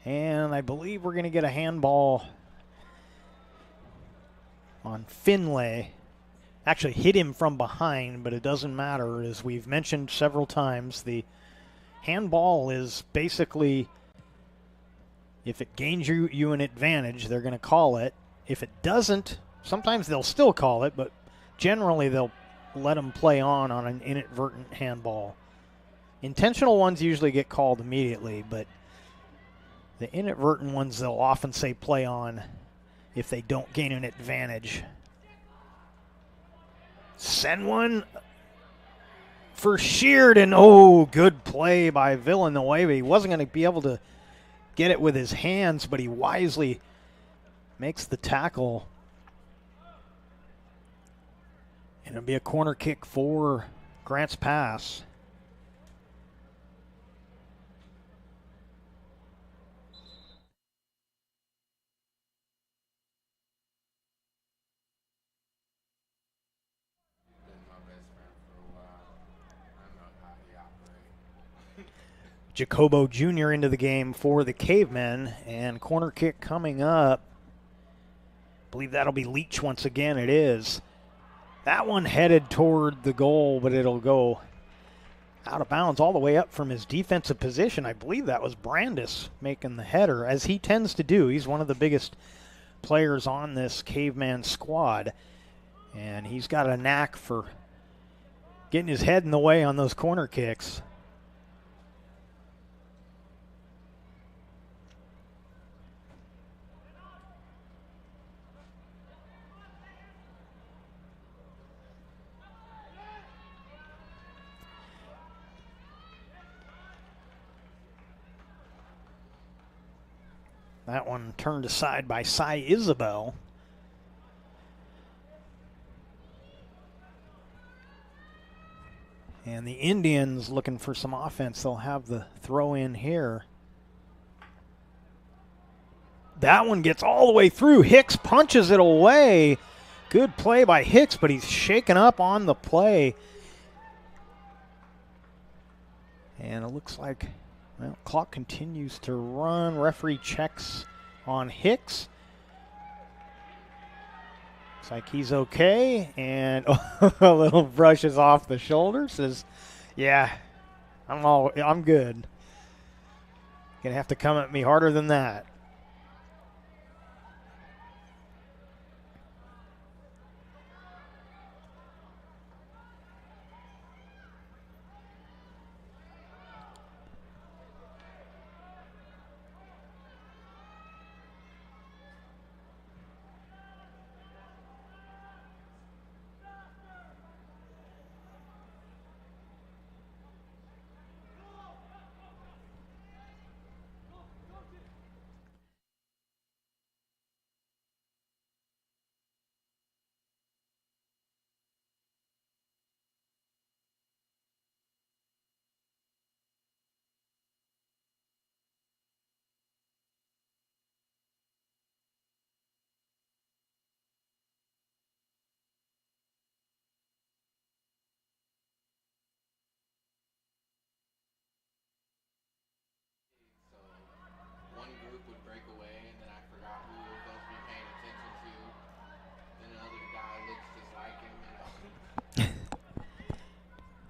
And I believe we're going to get a handball on Finlay. Actually hit him from behind, but it doesn't matter. As we've mentioned several times, the handball is basically, if it gains you an advantage, they're going to call it. If it doesn't, sometimes they'll still call it, but generally they'll let them play on an inadvertent handball. Intentional ones usually get called immediately, but the inadvertent ones they'll often say play on if they don't gain an advantage. Send one for Sheard, and good play by Villanueva. He wasn't going to be able to get it with his hands, but he wisely makes the tackle. And it'll be a corner kick for Grants Pass. Jacobo Jr. into the game for the Cavemen, and corner kick coming up. I believe that'll be Leach once again. It is. That one headed toward the goal, but it'll go out of bounds all the way up from his defensive position. I believe that was Brandis making the header, as he tends to do. He's one of the biggest players on this Caveman squad, and he's got a knack for getting his head in the way on those corner kicks. That one turned aside by Cy Isabel. And the Indians looking for some offense. They'll have the throw in here. That one gets all the way through. Hicks punches it away. Good play by Hicks, but he's shaken up on the play. And it looks like, well, clock continues to run. Referee checks on Hicks. Looks like he's okay. And a little brushes off the shoulder. Says, yeah, I'm good. Gonna have to come at me harder than that. would break away, and then I forgot who was supposed to be paying attention to. Then another guy looks just like him, you know.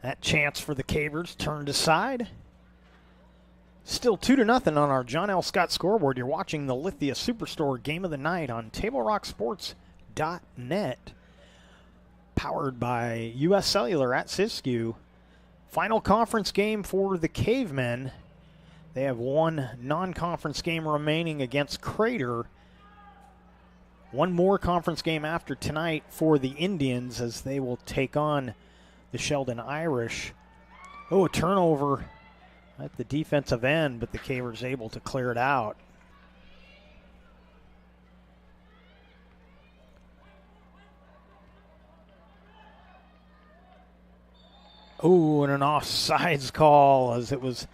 That chance for the Cavers turned aside. Still 2-0 on our John L. Scott scoreboard. You're watching the Lithia Superstore Game of the Night on TableRockSports.net. Powered by U.S. Cellular at Siskiyou. Final conference game for the Cavemen. They have one non-conference game remaining against Crater. One more conference game after tonight for the Indians as they will take on the Sheldon Irish. Oh, a turnover at the defensive end, but the Cavers able to clear it out. Oh, and an offsides call as it was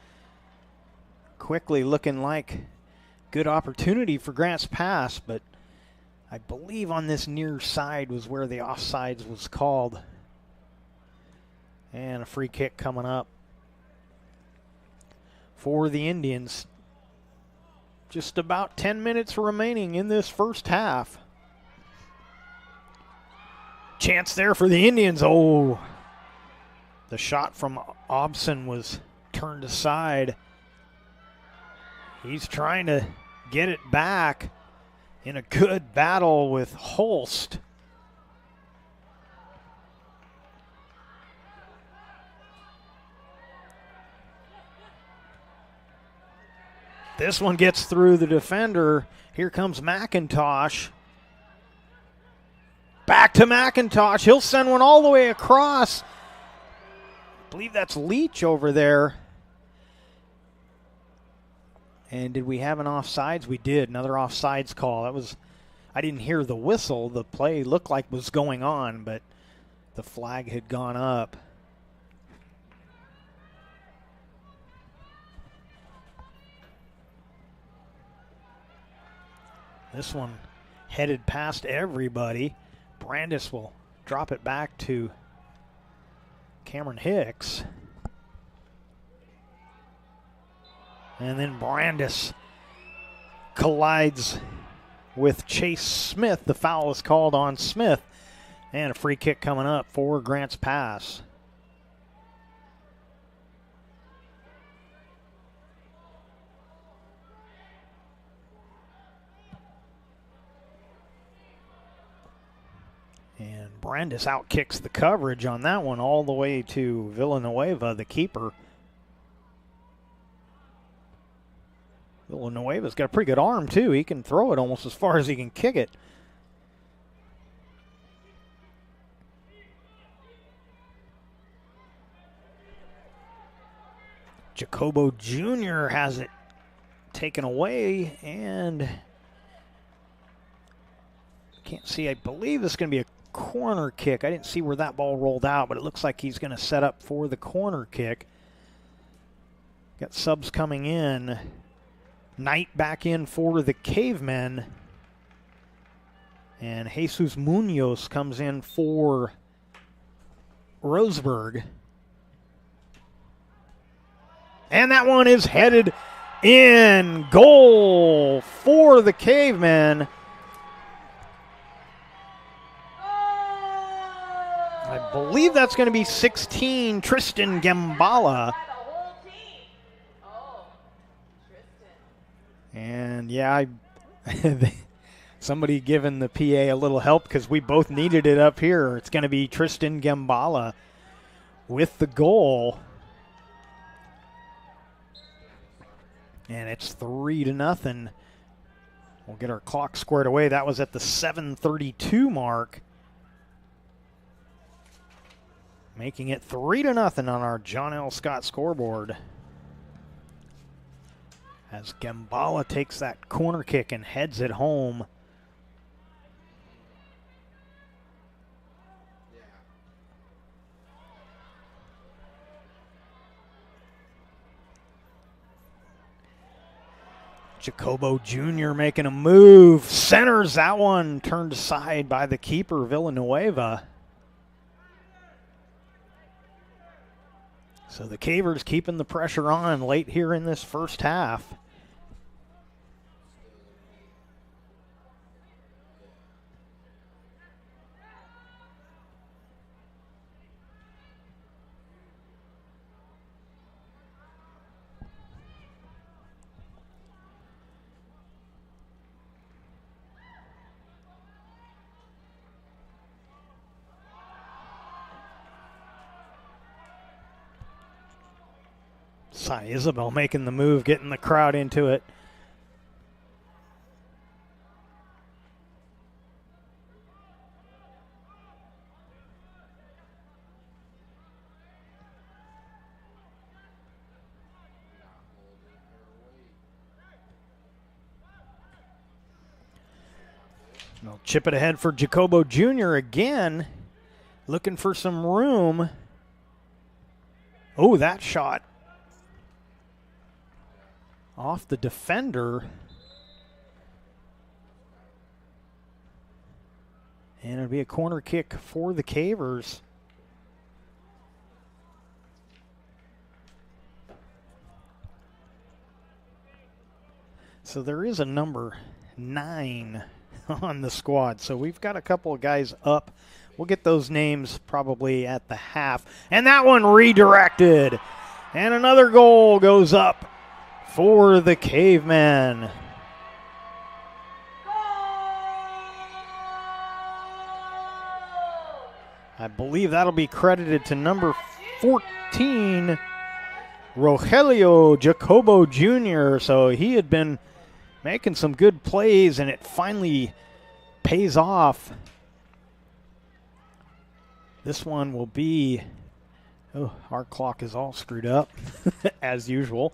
quickly looking like good opportunity for Grants Pass, but I believe on this near side was where the offsides was called. And a free kick coming up for the Indians. Just about 10 minutes remaining in this first half. Chance there for the Indians. Oh, the shot from Obson was turned aside. He's trying to get it back in a good battle with Holst. This one gets through the defender. Here comes McIntosh. Back to McIntosh. He'll send one all the way across. I believe that's Leach over there. And did we have an offsides? We did. Another offsides call. That was, I didn't hear the whistle. The play looked like was going on, but the flag had gone up. This one headed past everybody. Brandis will drop it back to Cameron Hicks. And then Brandis collides with Chase Smith. The foul is called on Smith. And a free kick coming up for Grants Pass. And Brandis outkicks the coverage on that one all the way to Villanueva, the keeper. Villanueva's got a pretty good arm, too. He can throw it almost as far as he can kick it. Jacobo Jr. has it taken away, and can't see. I believe this is going to be a corner kick. I didn't see where that ball rolled out, but it looks like he's going to set up for the corner kick. Got subs coming in. Knight back in for the Cavemen. And Jesus Munoz comes in for Roseburg. And that one is headed in. Goal for the Cavemen. I believe that's going to be 16, Tristan Gambala. And yeah, somebody giving the PA a little help because we both needed it up here. It's going to be Tristan Gambala with the goal. And it's 3-0. We'll get our clock squared away. That was at the 7:32 mark. Making it 3-0 on our John L. Scott scoreboard. As Gambala takes that corner kick and heads it home. Jacobo Jr. making a move. Centers that one. Turned aside by the keeper, Villanueva. So the Cavers keeping the pressure on late here in this first half. Cy Isabel making the move, getting the crowd into it. They'll chip it ahead for Jacobo Jr. again, looking for some room. Oh, that shot off the defender. And it'll be a corner kick for the Cavers. So there is a number 9 on the squad. So we've got a couple of guys up. We'll get those names probably at the half. And that one redirected. And another goal goes up for the Cavemen. I believe that'll be credited to number 14, Rogelio Jacobo Jr. So he had been making some good plays, and it finally pays off. This one will be, oh, our clock is all screwed up, as usual,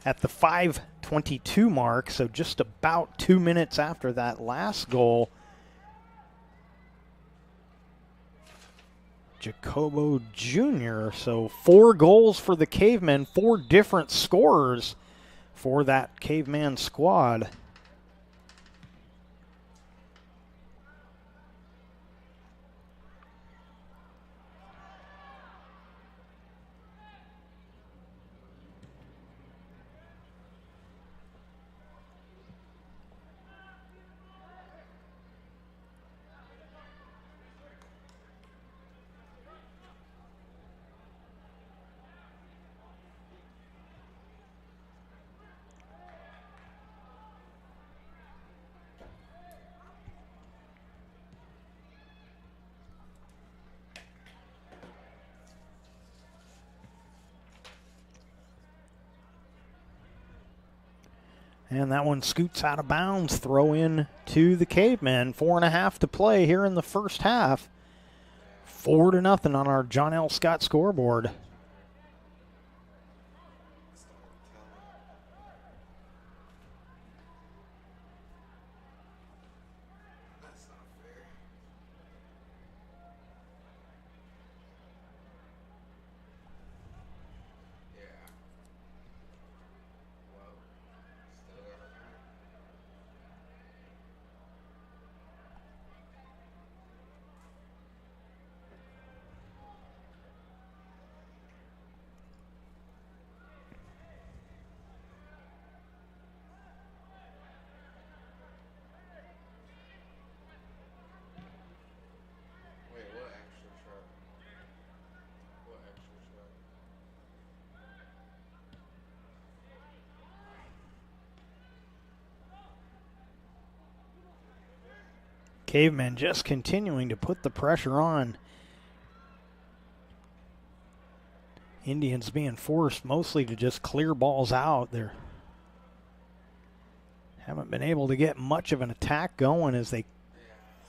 at the 5:22 mark, so just about 2 minutes after that last goal. Jacobo Jr., so 4 goals for the Cavemen, 4 different scorers for that Caveman squad. And that one scoots out of bounds, throw in to the Cavemen. 4.5 to play here in the first half. 4-0 on our John L. Scott scoreboard. Cavemen just continuing to put the pressure on. Indians being forced mostly to just clear balls out. They haven't been able to get much of an attack going, as they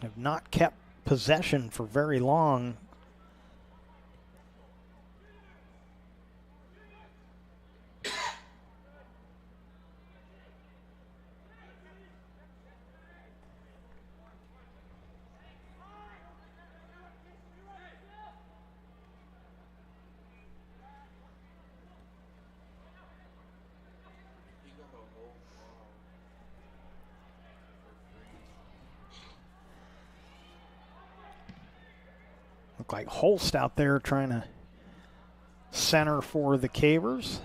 have not kept possession for very long. Look like Holst out there trying to center for the Cavers.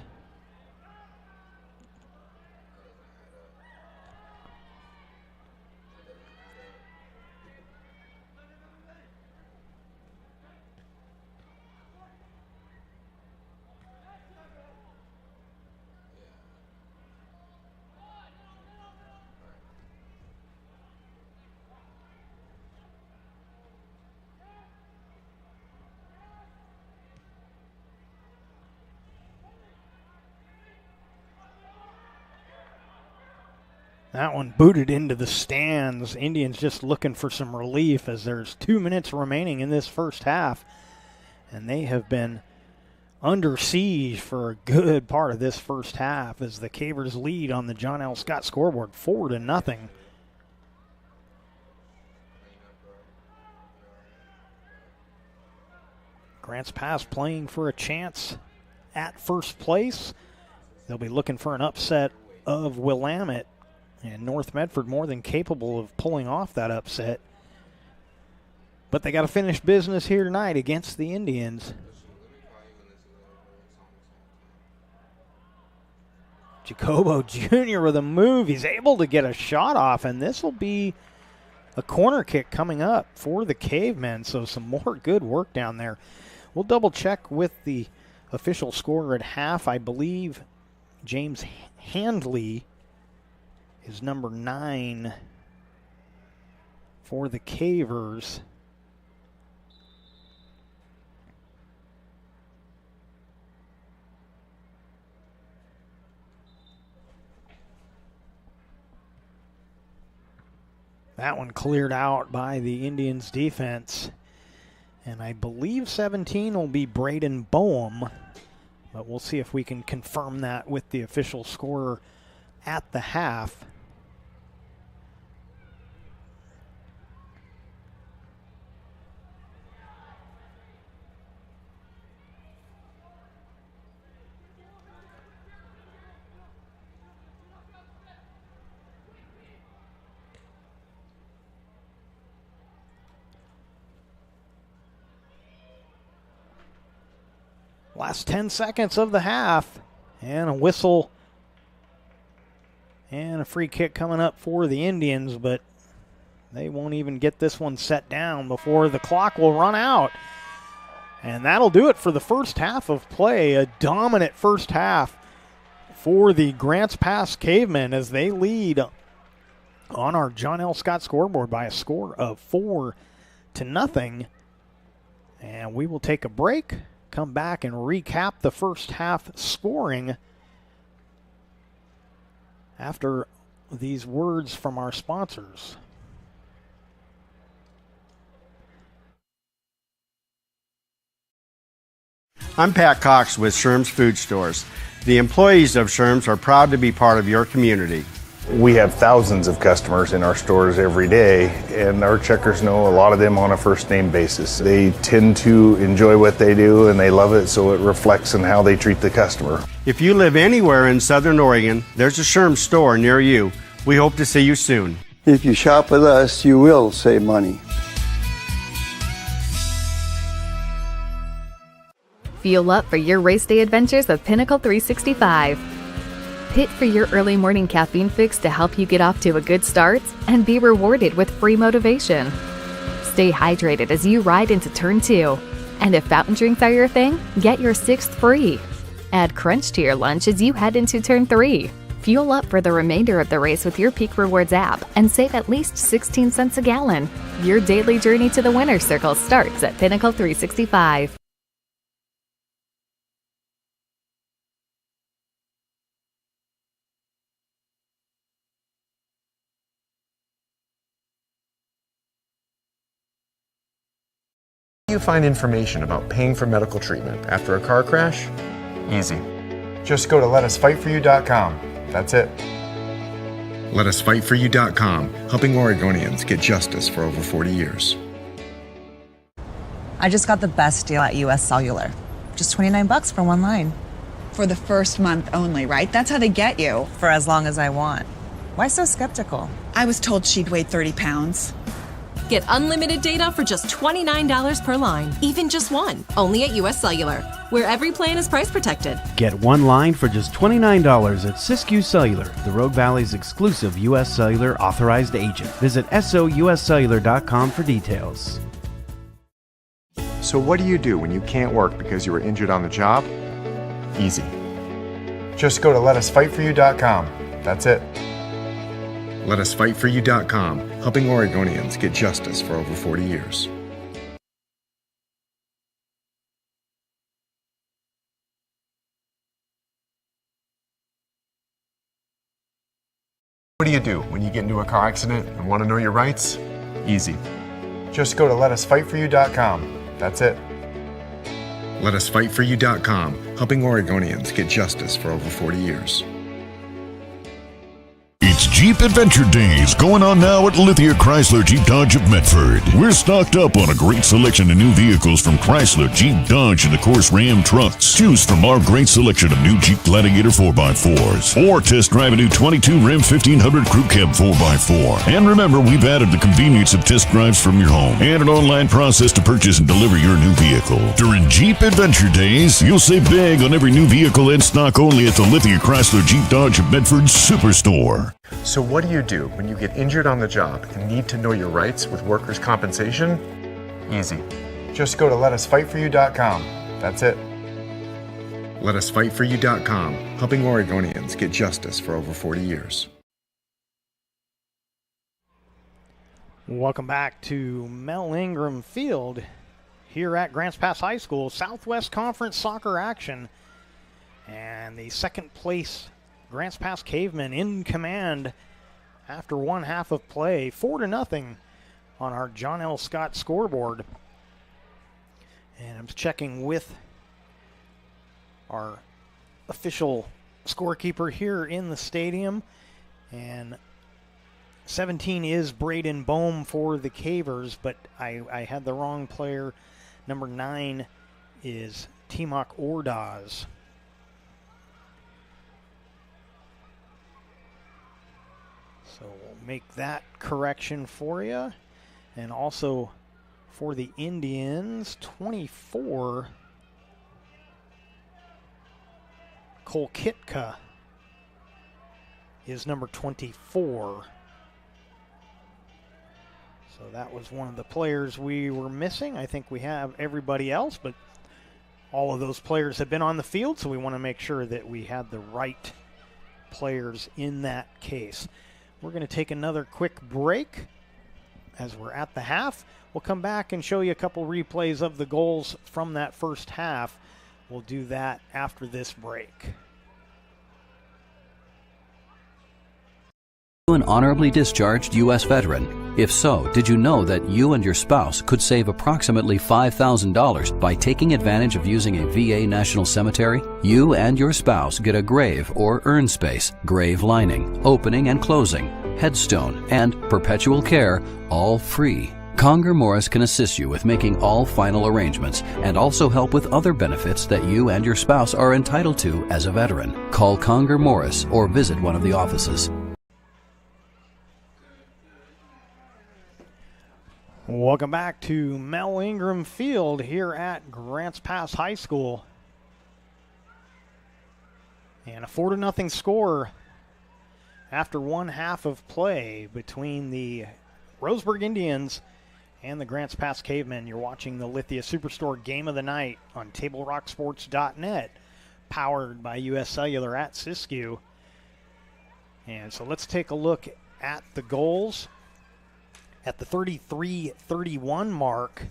That one booted into the stands. Indians just looking for some relief as there's 2 minutes remaining in this first half. And they have been under siege for a good part of this first half as the Cavers lead on the John L. Scott scoreboard 4-0. Grants Pass playing for a chance at first place. They'll be looking for an upset of Willamette. And North Medford more than capable of pulling off that upset. But they got to finish business here tonight against the Indians. Jacobo Jr. with a move. He's able to get a shot off, and this will be a corner kick coming up for the Cavemen. So some more good work down there. We'll double check with the official scorer at half. I believe James Handley is number 9 for the Cavers. That one cleared out by the Indians defense. And I believe 17 will be Braden Boehm. But we'll see if we can confirm that with the official scorer at the half. Last 10 seconds of the half, and a whistle and a free kick coming up for the Indians, but they won't even get this one set down before the clock will run out. And that'll do it for the first half of play. A dominant first half for the Grants Pass Cavemen as they lead on our John L. Scott scoreboard by a score of 4-0. And we will take a break, come back and recap the first half scoring after these words from our sponsors. I'm Pat Cox with Sherm's Food Stores. The employees of Sherm's are proud to be part of your community. We have thousands of customers in our stores every day, and our checkers know a lot of them on a first name basis. They tend to enjoy what they do and they love it, so it reflects in how they treat the customer. If you live anywhere in Southern Oregon, there's a Sherm's store near you. We hope to see you soon. If you shop with us, you will save money. Fuel up for your race day adventures with Pinnacle 365. Hit for your early morning caffeine fix to help you get off to a good start and be rewarded with free motivation. Stay hydrated as you ride into Turn 2. And if fountain drinks are your thing, get your 6th free. Add Crunch to your lunch as you head into Turn 3. Fuel up for the remainder of the race with your Peak Rewards app and save at least 16 cents a gallon. Your daily journey to the winner's circle starts at Pinnacle 365. You find information about paying for medical treatment after a car crash? Easy. Just go to letusfightforyou.com. That's it. Letusfightforyou.com, helping Oregonians get justice for over 40 years. I just got the best deal at US Cellular. Just $29 for one line. For the first month only, right? That's how they get you. For as long as I want. Why so skeptical? I was told she'd weigh 30 pounds. Get unlimited data for just $29 per line, even just one, only at US Cellular, where every plan is price protected. Get one line for just $29 at Siskiyou Cellular, the Rogue Valley's exclusive US Cellular authorized agent. Visit souscellular.com for details. So what do you do when you can't work because you were injured on the job? Easy. Just go to letusfightforyou.com. That's it. Letusfightforyou.com, helping Oregonians get justice for over 40 years. What do you do when you get into a car accident and want to know your rights? Easy. Just go to letusfightforyou.com. That's it. Letusfightforyou.com, helping Oregonians get justice for over 40 years. It's Jeep Adventure Days going on now at Lithia Chrysler Jeep Dodge of Medford. We're stocked up on a great selection of new vehicles from Chrysler, Jeep, Dodge, and of course Ram trucks. Choose from our great selection of new Jeep Gladiator 4x4s or test drive a new 22 Ram 1500 Crew Cab 4x4. And remember, we've added the convenience of test drives from your home and an online process to purchase and deliver your new vehicle. During Jeep Adventure Days, you'll save big on every new vehicle in stock only at the Lithia Chrysler Jeep Dodge of Medford Superstore. So what do when you get injured on the job and need to know your rights with workers' compensation? Easy. Just go to letusfightforyou.com. That's it. Letusfightforyou.com, helping Oregonians get justice for over 40 years. Welcome back to Mel Ingram Field here at Grants Pass High School. Southwest Conference soccer action. And the second place Grants Pass Cavemen in command after one half of play, 4-0 on our John L. Scott scoreboard. And I'm checking with our official scorekeeper here in the stadium. And 17 is Braden Bohm for the Cavers, but I had the wrong player. Number 9 is Timok Ordaz. So we'll make that correction for you. And also for the Indians, 24, Cole Kitka is number 24. So that was one of the players we were missing. I think we have everybody else, but all of those players have been on the field, so we want to make sure that we had the right players in that case. We're going to take another quick break as we're at the half. We'll come back and show you a couple replays of the goals from that first half. We'll do that after this break. An honorably discharged U.S. veteran? If so, did you know that you and your spouse could save approximately $5,000 by taking advantage of using a VA National Cemetery? You and your spouse get a grave or urn space, grave lining, opening and closing, headstone, and perpetual care, all free. Conger Morris can assist you with making all final arrangements and also help with other benefits that you and your spouse are entitled to as a veteran. Call Conger Morris or visit one of the offices. Welcome back to Mel Ingram Field here at Grants Pass High School. And a 4-0 score after one half of play between the Roseburg Indians and the Grants Pass Cavemen. You're watching the Lithia Superstore Game of the Night on TableRockSports.net, powered by US Cellular at Siskiyou. And so let's take a look at the goals. At the 33-31 mark,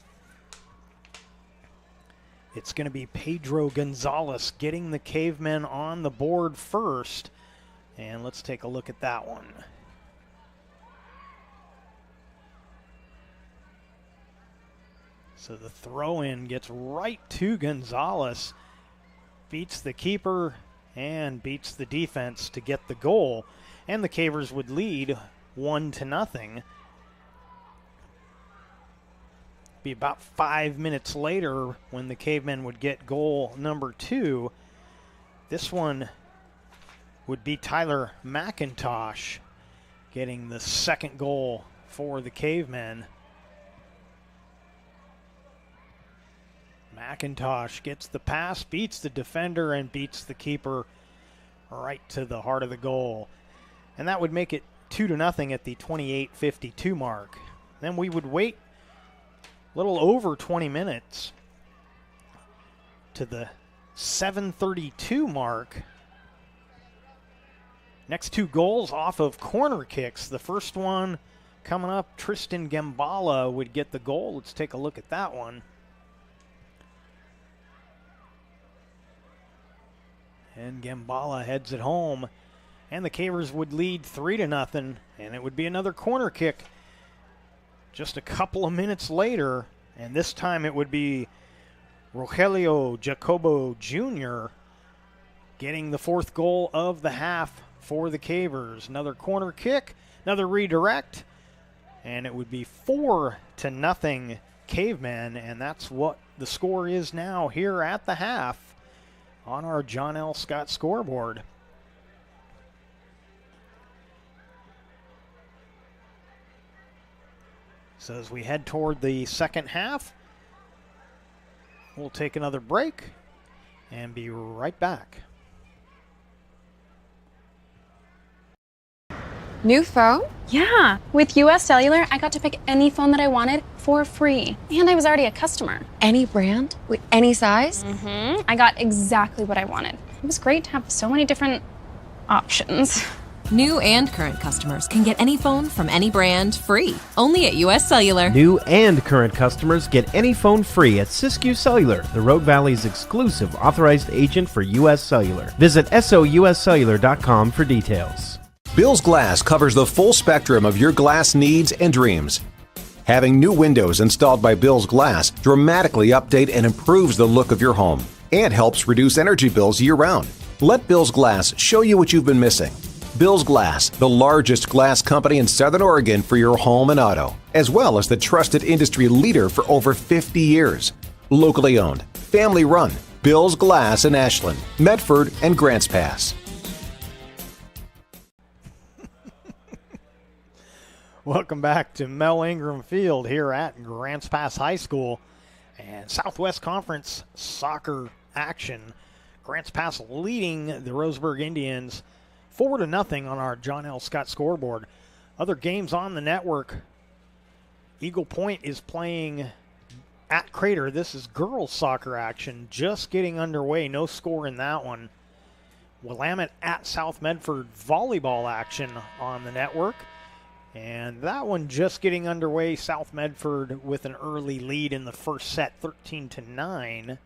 it's going to be Pedro Gonzalez getting the Cavemen on the board first. And let's take a look at that one. So the throw-in gets right to Gonzalez, beats the keeper and beats the defense to get the goal. And the Cavers would lead 1-0. Be about 5 minutes later when the Cavemen would get goal number 2. This one would be Tyler McIntosh getting the second goal for the Cavemen. McIntosh gets the pass, beats the defender, and beats the keeper right to the heart of the goal. And that would make it 2-0 at the 28:52 mark. Then we would wait little over 20 minutes to the 7:32 mark. Next two goals off of corner kicks. The first one coming up, Tristan Gambala would get the goal. Let's take a look at that one. And Gambala heads it home. And the Cavers would lead 3-0, and it would be another corner kick just a couple of minutes later, and this time it would be Rogelio Jacobo Jr. getting the 4th goal of the half for the Cavers. Another corner kick, another redirect, and it would be 4-0 Cavemen, and that's what the score is now here at the half on our John L. Scott scoreboard. So as we head toward the second half, we'll take another break and be right back. New phone? Yeah. With US Cellular, I got to pick any phone that I wanted for free. And I was already a customer. Any brand? With any size? I got exactly what I wanted. It was great to have so many different options. New and current customers can get any phone from any brand free, only at US Cellular. New and current customers get any phone free at Siskiyou Cellular, the Rogue Valley's exclusive authorized agent for US Cellular. Visit souscellular.com for details. Bill's Glass covers the full spectrum of your glass needs and dreams. Having new windows installed by Bill's Glass dramatically update and improves the look of your home and helps reduce energy bills year-round. Let Bill's Glass show you what you've been missing. Bill's Glass, the largest glass company in Southern Oregon for your home and auto, as well as the trusted industry leader for over 50 years. Locally owned, family run, Bill's Glass in Ashland, Medford, and Grants Pass. Welcome back to Mel Ingram Field here at Grants Pass High School and Southwest Conference soccer action. Grants Pass leading the Roseburg Indians 4-0 on our John L. Scott scoreboard. Other games on the network. Eagle Point is playing at Crater. This is girls soccer action just getting underway. No score in that one. Willamette at South Medford volleyball action on the network. And that one just getting underway. South Medford with an early lead in the first set, 13-9.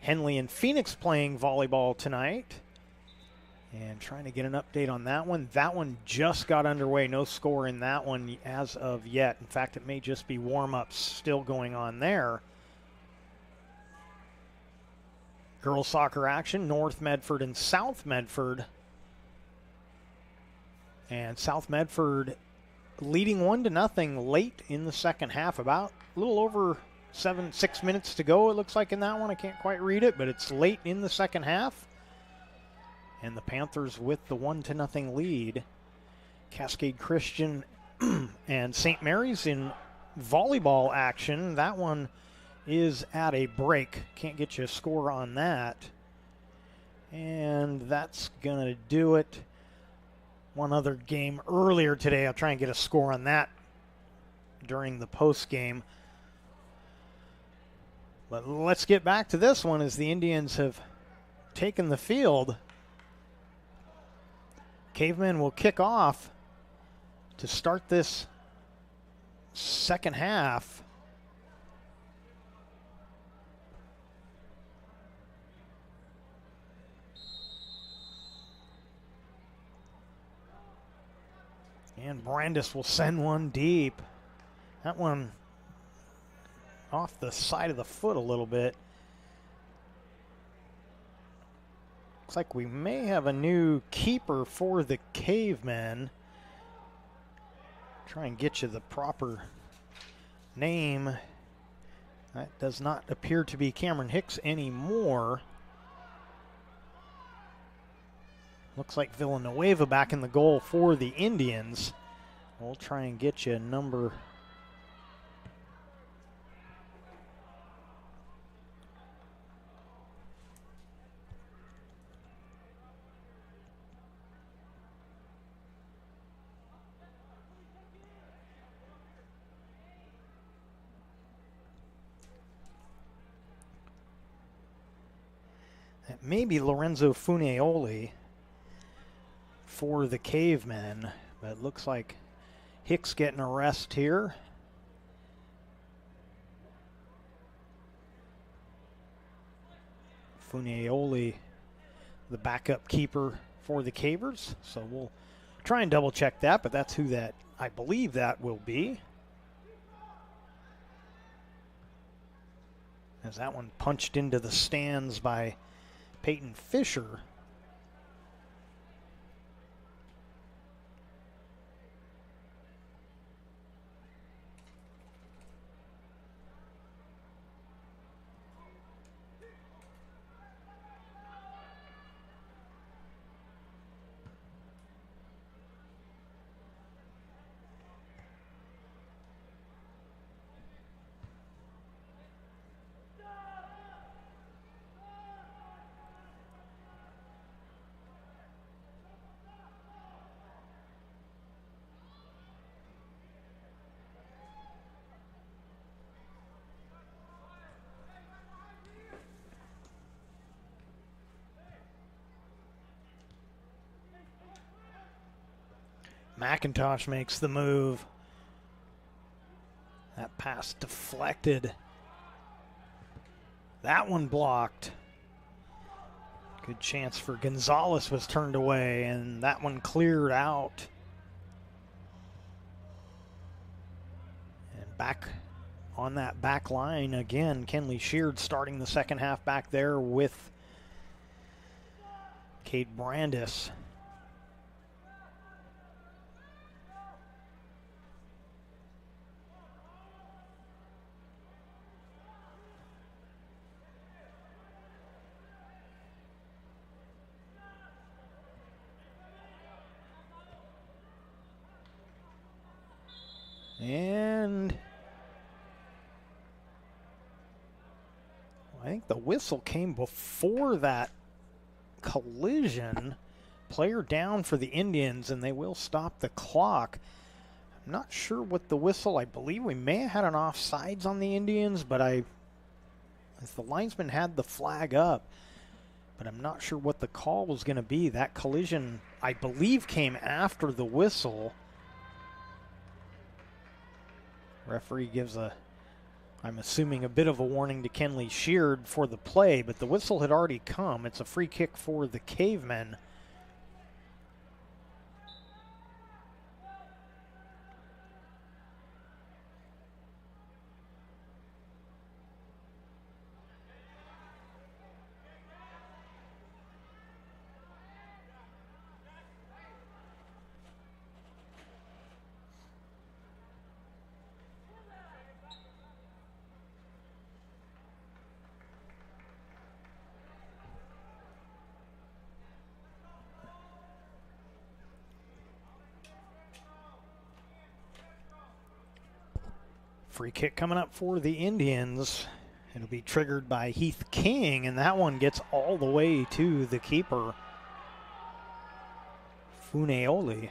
Henley and Phoenix playing volleyball tonight. And trying to get an update on that one. That one just got underway. No score in that one as of yet. In fact, it may just be warm-ups still going on there. Girls soccer action, North Medford and South Medford. And South Medford leading 1-0 late in the second half. About a little over 6 minutes to go, it looks like, in that one. I can't quite read it, but it's late in the second half. And the Panthers with the 1-0 lead. Cascade Christian and St. Mary's in volleyball action. That one is at a break. Can't get you a score on that. And that's going to do it. One other game earlier today. I'll try and get a score on that during the post game. But let's get back to this one as the Indians have taken the field. Cavemen will kick off to start this second half. And Brandis will send one deep. That one off the side of the foot a little bit. Looks like we may have a new keeper for the Cavemen. Try and get you the proper name. That does not appear to be Cameron Hicks anymore. Looks like Villanueva back in the goal for the Indians. We'll try and get you a number. That may be Lorenzo Funeoli for the Cavemen, but it looks like Hicks getting a rest here. Funeoli the backup keeper for the Cavers. So we'll try and double check that, but that's who that, I believe that will be. As that one punched into the stands by Peyton Fisher. McIntosh makes the move. That pass deflected. That one blocked. Good chance for Gonzalez was turned away, and that one cleared out. And back on that back line again, Kenley Sheard starting the second half back there with Cade Brandis. And I think the whistle came before that collision. Player down for the Indians, and they will stop the clock. I'm not sure what the whistle, I believe we may have had an offsides on the Indians, but as the linesman had the flag up, but I'm not sure what the call was going to be. That collision, I believe, came after the whistle. Referee gives I'm assuming, a bit of a warning to Kenley Sheard for the play, but the whistle had already come. It's a free kick for the Cavemen. Free kick coming up for the Indians. It'll be triggered by Heath King, and that one gets all the way to the keeper, Funeoli.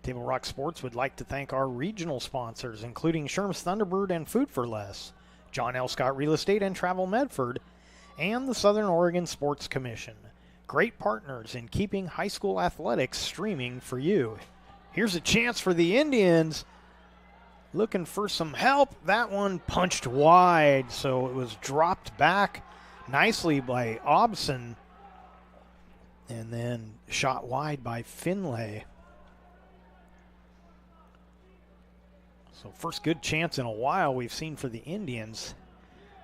Table Rock Sports would like to thank our regional sponsors, including Sherm's Thunderbird and Food for Less, John L. Scott Real Estate and Travel Medford, and the Southern Oregon Sports Commission. Great partners in keeping high school athletics streaming for you. Here's a chance for the Indians. Looking for some help. That one punched wide, so it was dropped back nicely by Obson and then shot wide by Finlay. So first good chance in a while we've seen for the Indians,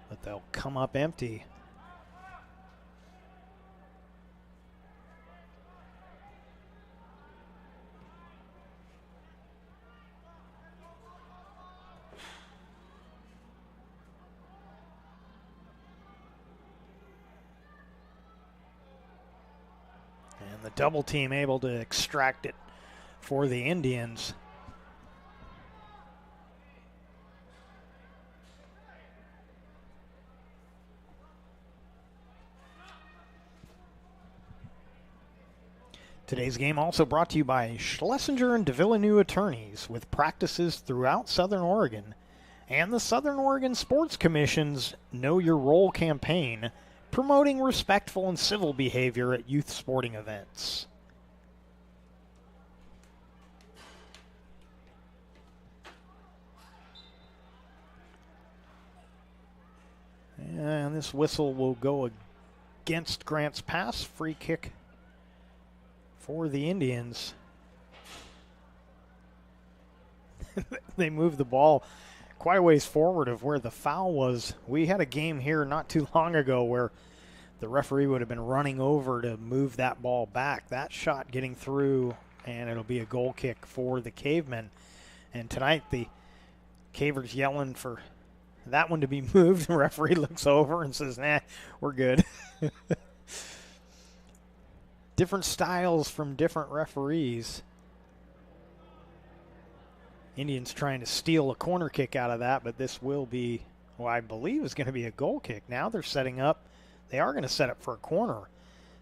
but they'll come up empty. And the double team able to extract it for the Indians. Today's game also brought to you by Schlesinger and DeVilleneuve Attorneys, with practices throughout Southern Oregon, and the Southern Oregon Sports Commission's Know Your Role campaign, promoting respectful and civil behavior at youth sporting events. And this whistle will go against Grants pass. Free kick for the Indians. They moved the ball quite a ways forward of where the foul was. We had a game here not too long ago where the referee would have been running over to move that ball back. That shot getting through, and it'll be a goal kick for the Cavemen. And tonight the Cavers yelling for that one to be moved. The referee looks over and says, nah, we're good. Different styles from different referees. Indians trying to steal a corner kick out of that, but this will be, well, I believe is going to be a goal kick. Now they're setting up. They are going to set up for a corner.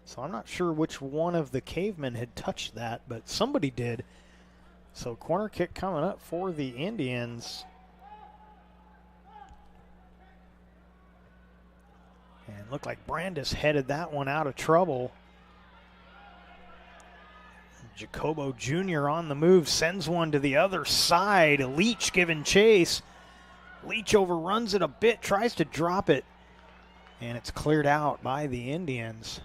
So I'm not sure which one of the Cavemen had touched that, but somebody did. So corner kick coming up for the Indians. And looked like Brandis headed that one out of trouble. Jacobo Jr. on the move, sends one to the other side. Leach giving chase. Leach overruns it a bit, tries to drop it, and it's cleared out by the Indians.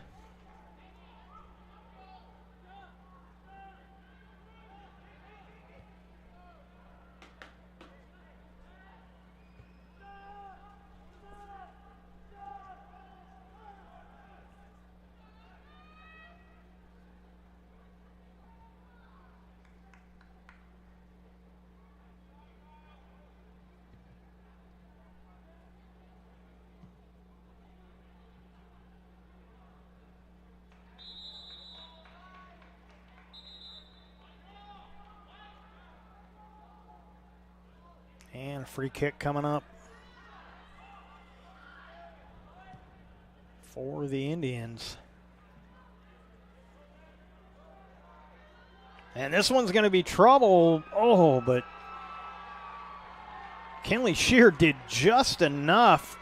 And a free kick coming up for the Indians. And this one's going to be trouble. Oh, but Kenley Shear did just enough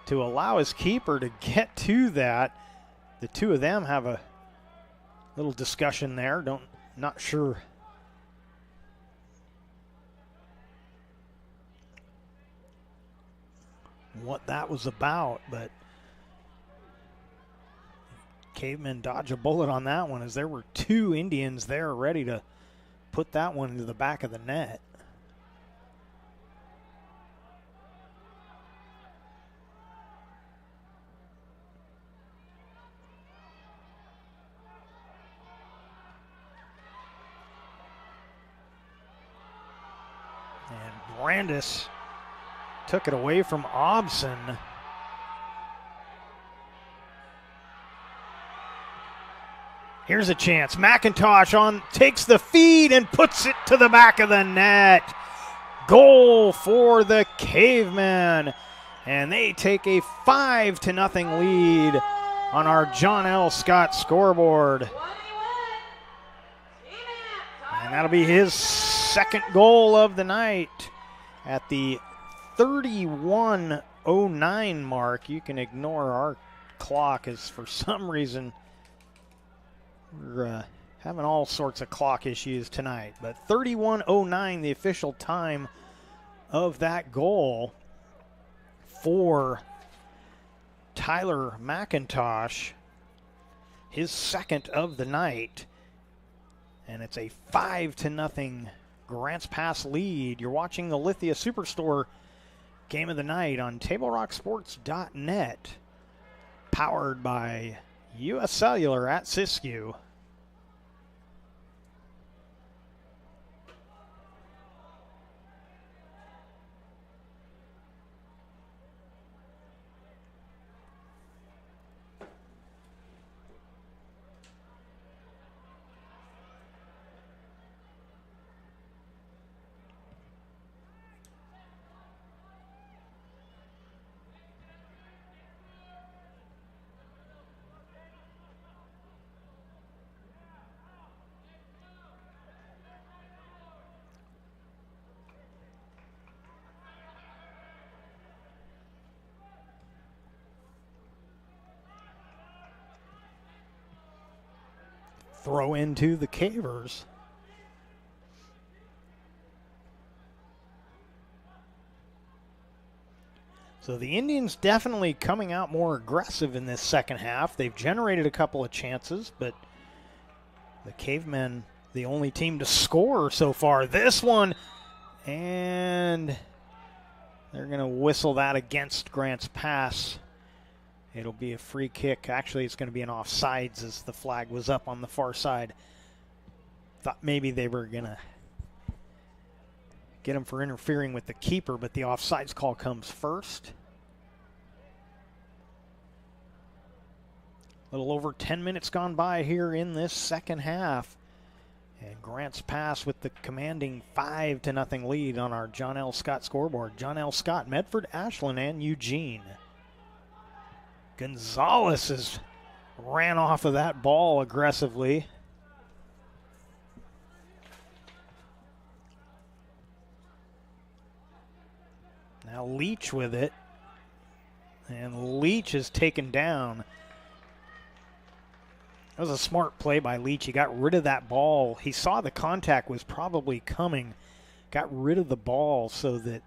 to allow his keeper to get to that. The two of them have a little discussion there. Not sure what that was about, but Cavemen dodge a bullet on that one as there were two Indians there ready to put that one into the back of the net. And Brandis took it away from Obson. Here's a chance. McIntosh takes the feed and puts it to the back of the net. Goal for the Cavemen. And they take a 5-0 lead on our John L. Scott scoreboard. And that'll be his second goal of the night at the 31:09 mark. You can ignore our clock as for some reason we're having all sorts of clock issues tonight. But 31:09, the official time of that goal for Tyler McIntosh, his second of the night. And it's a 5-0 Grants Pass lead. You're watching the Lithia Superstore Game of the Night on TableRockSports.net, powered by U.S. Cellular at Siskiyou. Throw into the Cavers. So So the Indians definitely coming out more aggressive in this second half. They've generated a couple of chances, but the Cavemen, the only team to score so far. This one, and they're going to whistle that against Grants Pass. It'll be a free kick. Actually, it's going to be an offsides as the flag was up on the far side. Thought maybe they were going to get him for interfering with the keeper, but the offsides call comes first. A little over 10 minutes gone by here in this second half. And Grants Pass with the commanding 5-0 lead on our John L. Scott scoreboard. John L. Scott, Medford, Ashland, and Eugene. Gonzalez has ran off of that ball aggressively. Now Leach with it. And Leach is taken down. That was a smart play by Leach. He got rid of that ball. He saw the contact was probably coming. Got rid of the ball so that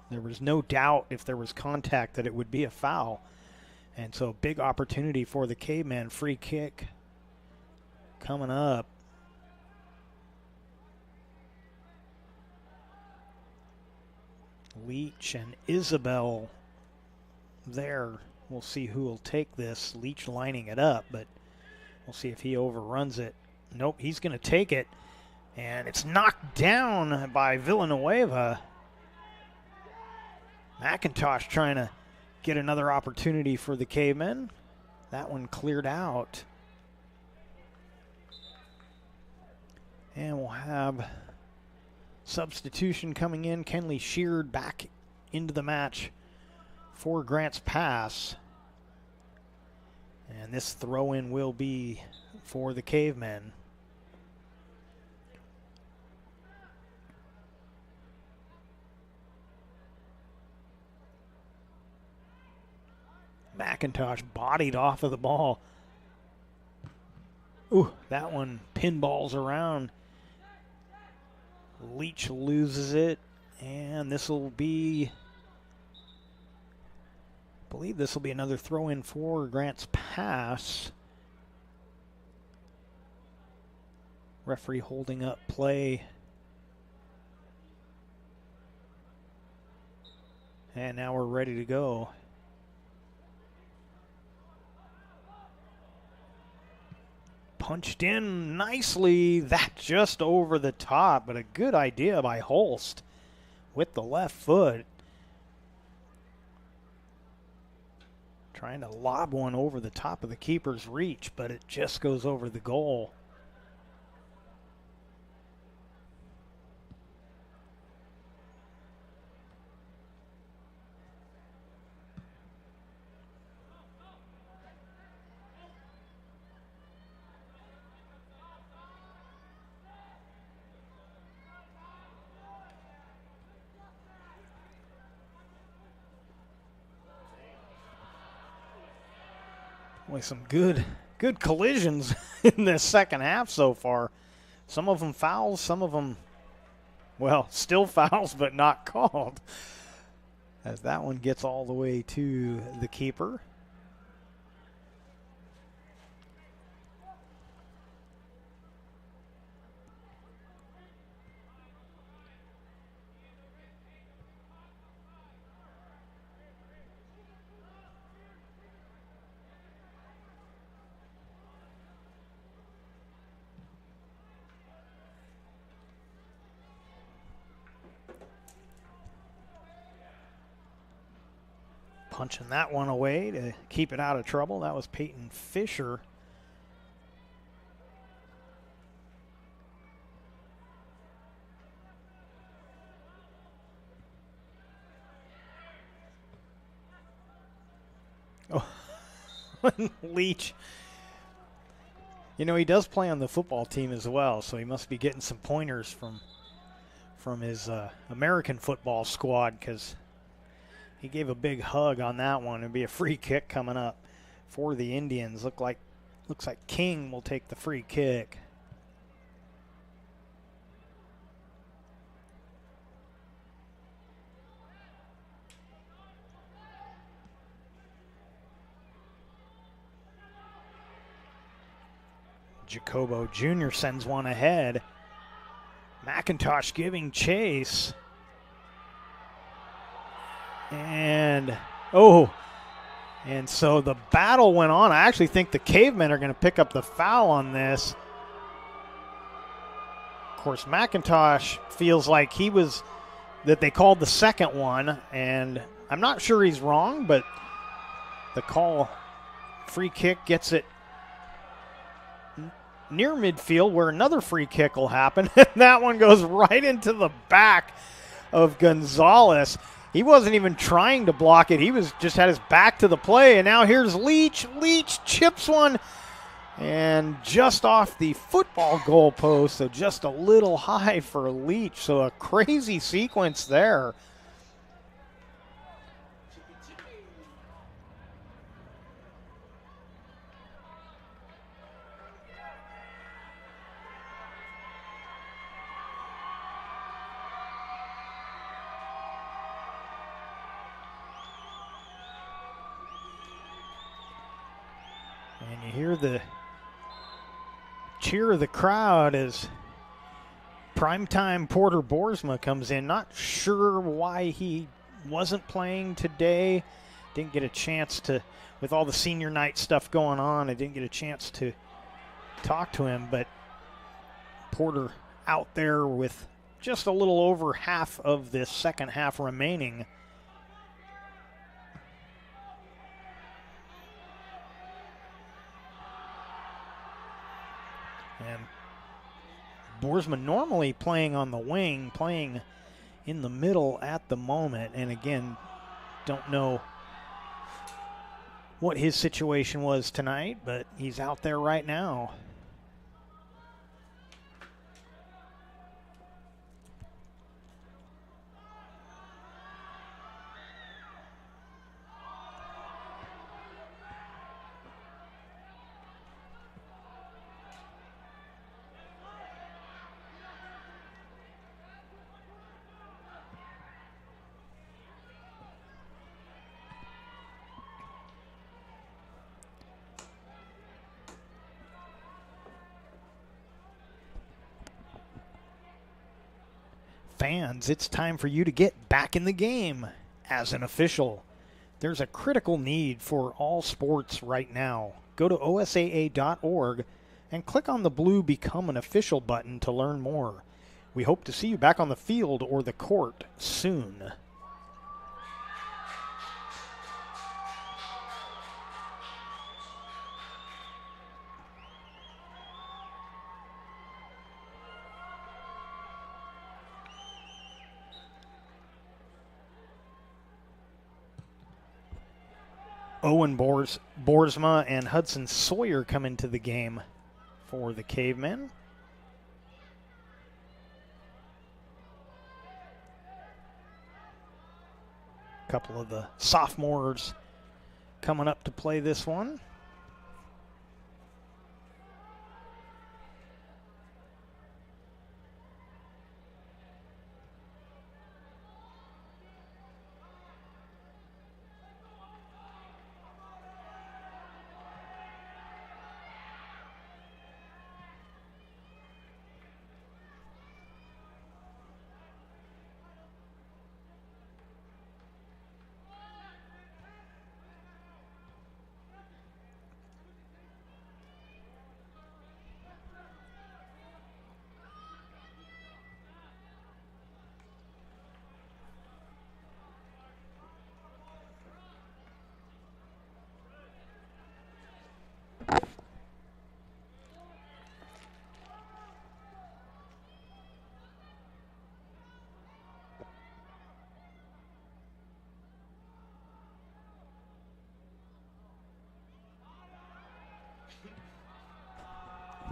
there was no doubt if there was contact that it would be a foul. And so big opportunity for the Cavemen. Free kick coming up. Leach and Isabel there. We'll see who will take this. Leach lining it up, but we'll see if he overruns it. Nope, he's going to take it. And it's knocked down by Villanueva. McIntosh trying to get another opportunity for the Cavemen. That one cleared out. And we'll have substitution coming in. Kenley Sheard back into the match for Grants Pass. And this throw-in will be for the Cavemen. McIntosh bodied off of the ball. Ooh, that one pinballs around. Leach loses it, and this will be, I believe this will be another throw-in for Grants Pass. Referee holding up play. And now we're ready to go. Punched in nicely. That just over the top, but a good idea by Holst with the left foot. Trying to lob one over the top of the keeper's reach, but it just goes over the goal. Boy, some good collisions in this second half so far. Some of them fouls, some of them, well, still fouls, but not called. As that one gets all the way to the keeper. Punching that one away to keep it out of trouble. That was Peyton Fisher. Oh, Leach. You know, he does play on the football team as well, so he must be getting some pointers from his American football squad, because he gave a big hug on that one. It'll be a free kick coming up for the Indians. Looks like King will take the free kick. Jacobo Jr. sends one ahead. McIntosh giving chase. And so the battle went on. I actually think the Cavemen are going to pick up the foul on this. Of course, McIntosh feels like that they called the second one, and I'm not sure he's wrong, but the call, free kick, gets it near midfield where another free kick will happen, and that one goes right into the back of Gonzalez. He wasn't even trying to block it. He was just had his back to the play, and now here's Leach. Leach chips one, and just off the football goalpost, so just a little high for Leach. So a crazy sequence there. And you hear the cheer of the crowd as primetime Porter Boersma comes in. Not sure why he wasn't playing today. Didn't get a chance to, with all the senior night stuff going on, I didn't get a chance to talk to him, but Porter out there with just a little over half of this second half remaining. And Boersma normally playing on the wing, playing in the middle at the moment. And again, don't know what his situation was tonight, but he's out there right now. Fans, it's time for you to get back in the game as an official. There's a critical need for all sports right now. Go to osaa.org and click on the blue Become an Official button to learn more. We hope to see you back on the field or the court soon. Owen Boersma and Hudson Sawyer come into the game for the Cavemen. A couple of the sophomores coming up to play this one.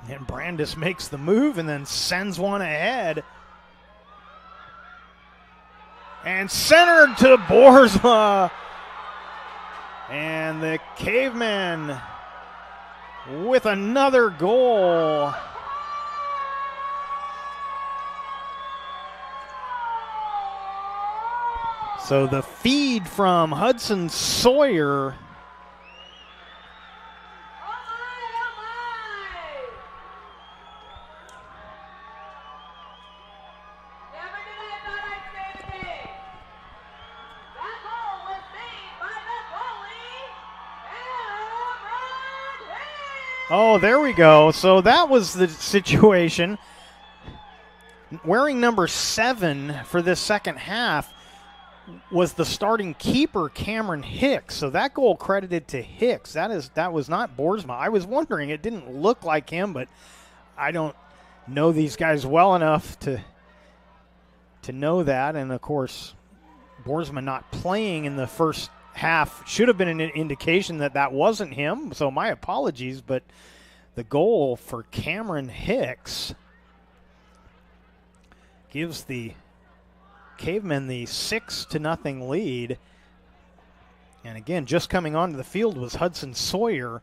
And Brandis makes the move and then sends one ahead. And centered to Boersma. And the Cavemen with another goal. So the feed from Hudson Sawyer Oh, there we go. So that was the situation. Wearing number 7 for this second half was the starting keeper, Cameron Hicks. So that goal credited to Hicks. That was not Boersma. I was wondering, it didn't look like him, but I don't know these guys well enough to know that. And, of course, Boersma not playing in the first half should have been an indication that wasn't him. So my apologies, but the goal for Cameron Hicks gives the Cavemen the 6-0 lead. And again, just coming onto the field was Hudson Sawyer.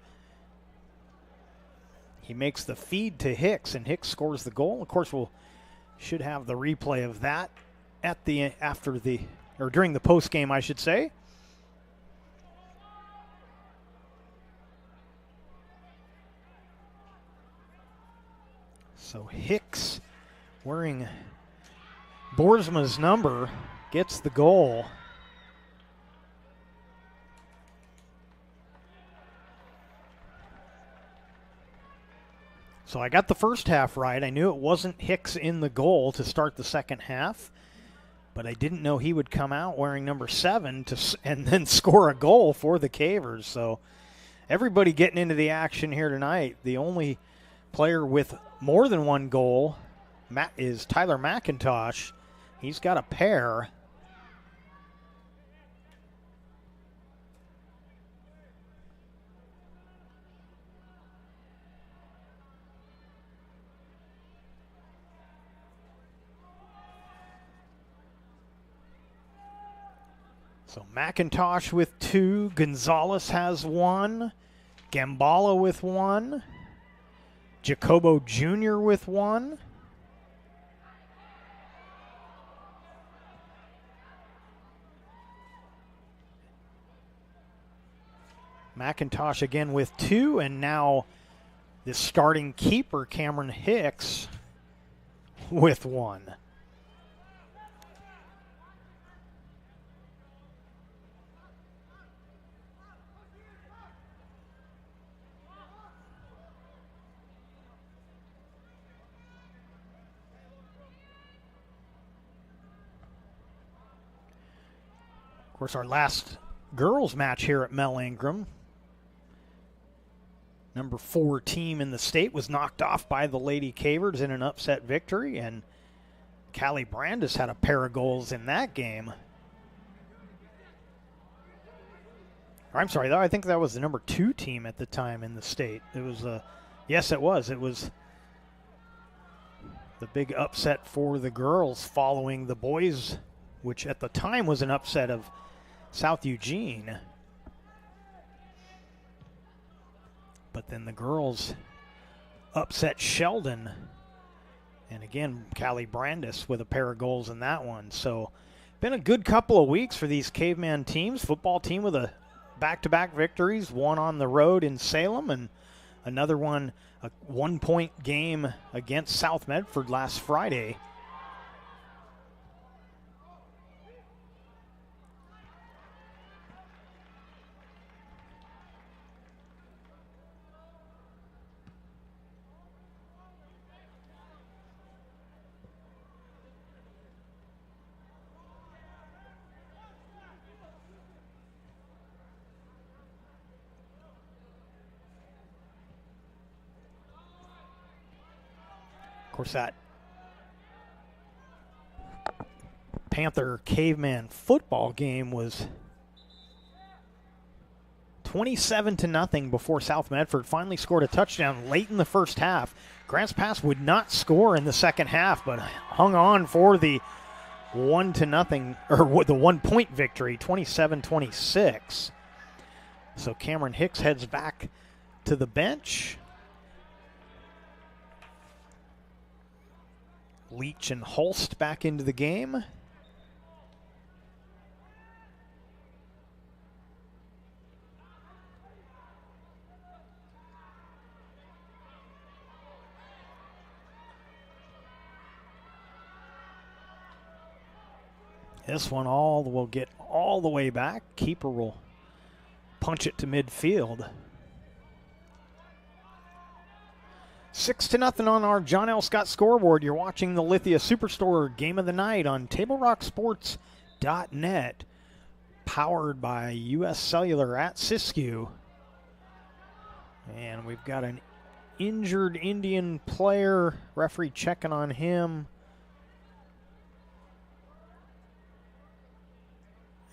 He makes the feed to Hicks, and Hicks scores the goal. Of course, should have the replay of that during the post game, I should say. So Hicks, wearing Boersma's number, gets the goal. So I got the first half right. I knew it wasn't Hicks in the goal to start the second half, but I didn't know he would come out wearing number 7 and then score a goal for the Cavers. So everybody getting into the action here tonight. The only player with more than one goal is Tyler McIntosh. He's got a pair. So McIntosh with 2, Gonzalez has 1, Gambala with 1, Jacobo Jr. with 1. McIntosh again with 2, and now the starting keeper, Cameron Hicks, with 1. Of course, our last girls match here at Mel Ingram, number 4 team in the state, was knocked off by the Lady Cavers in an upset victory, and Callie Brandis had a pair of goals in that game. Or I'm sorry, I think that was the number 2 team at the time in the state. It was yes, it was. It was the big upset for the girls following the boys, which at the time was an upset of South Eugene. But then the girls upset Sheldon. And again, Callie Brandis with a pair of goals in that one. So been a good couple of weeks for these Caveman teams. Football team with a back-to-back victories, one on the road in Salem and another one, a 1-point game against South Medford last Friday. Of course, that Panther Caveman football game was 27-0 before South Medford finally scored a touchdown late in the first half. Grants Pass would not score in the second half, but hung on for the 1-0 or the 1-point victory, 27-26. So Cameron Hicks heads back to the bench. Leach and Holst back into the game. This one will get all the way back. Keeper will punch it to midfield. 6-0 on our John L. Scott scoreboard. You're watching the Lithia Superstore Game of the Night on TableRockSports.net, powered by U.S. Cellular at Siskiyou. And we've got an injured Indian player, referee checking on him.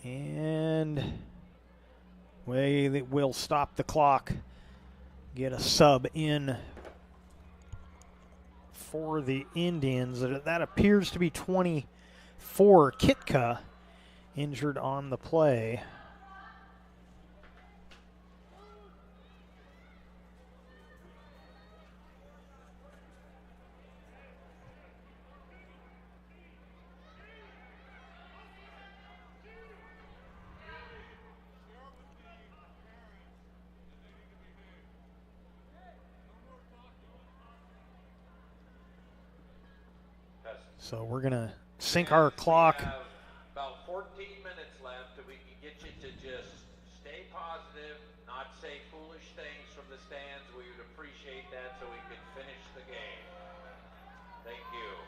And we will stop the clock, get a sub in for the Indians. That appears to be 24, Kitka, injured on the play. So we're going to sync our clock. We have about 14 minutes left, and we can get you to just stay positive, not say foolish things from the stands. We would appreciate that so we can finish the game. Thank you.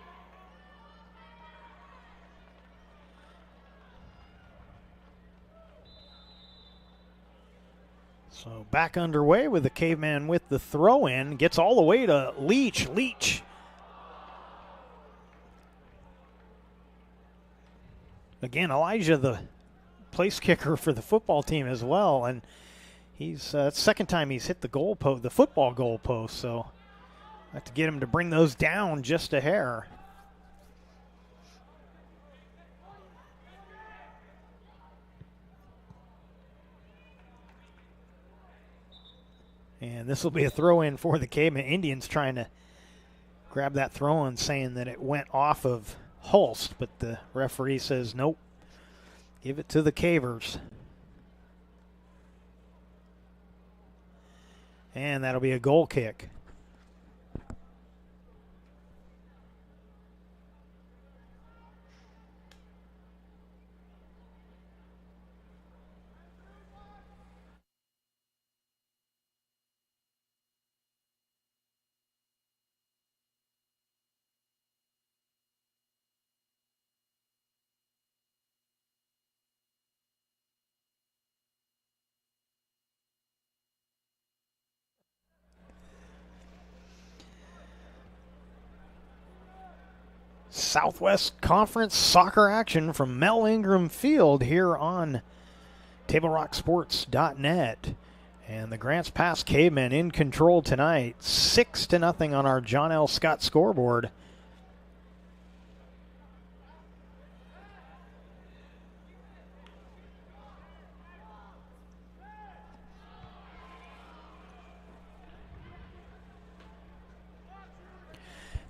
So back underway with the Caveman with the throw-in. Gets all the way to Leach. Leach. Again, Elijah, the place kicker for the football team as well, and he's second time he's hit the goalpost, the football goalpost. So I have to get him to bring those down just a hair. And this will be a throw-in for the Caveman. Indians trying to grab that throw-in, saying that it went off of Holst, but the referee says nope, give it to the Cavers. And that'll be a goal kick. Southwest Conference soccer action from Mel Ingram Field here on TableRockSports.net. And the Grants Pass Cavemen in control tonight, 6-0 on our John L. Scott scoreboard.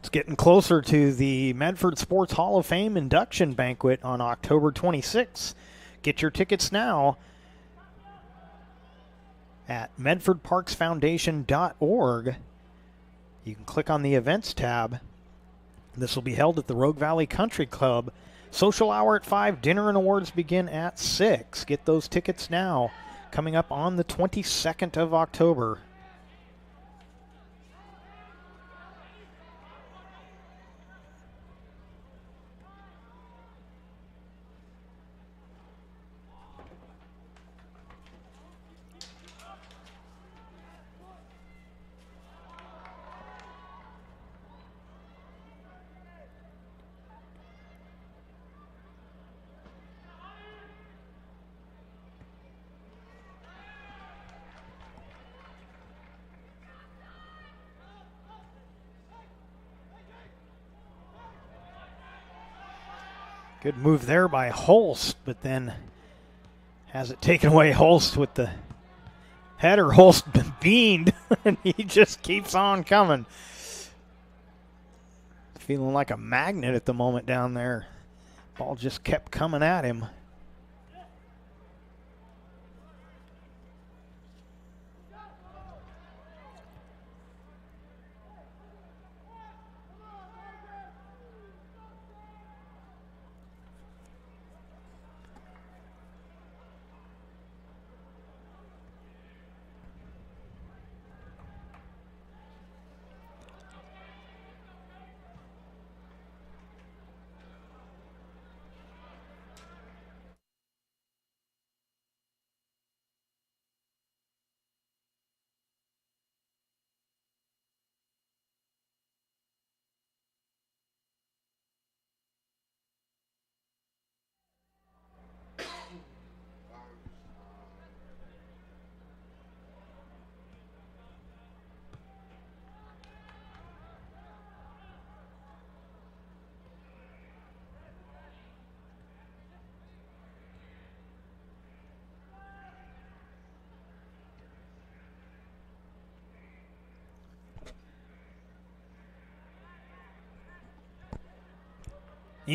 It's getting closer to the Medford Sports Hall of Fame induction banquet on October 26th. Get your tickets now at medfordparksfoundation.org. You can click on the events tab. This will be held at the Rogue Valley Country Club. Social hour at 5, dinner and awards begin at 6. Get those tickets now, coming up on the 22nd of October. Good move there by Holst, but then has it taken away. Holst with the header. Holst beamed, and he just keeps on coming. Feeling like a magnet at the moment down there. Ball just kept coming at him.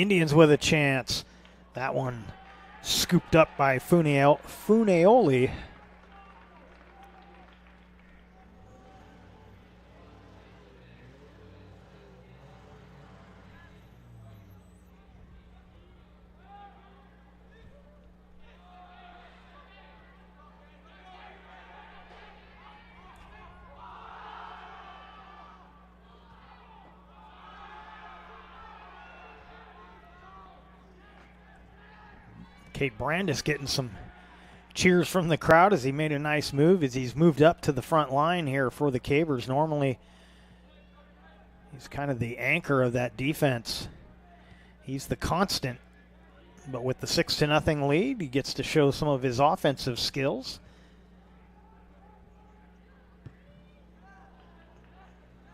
Indians with a chance. That one scooped up by Funeoli. Kate Brandis getting some cheers from the crowd as he made a nice move as he's moved up to the front line here for the Cabers. Normally, he's kind of the anchor of that defense. He's the constant. But with the 6-0 lead, he gets to show some of his offensive skills.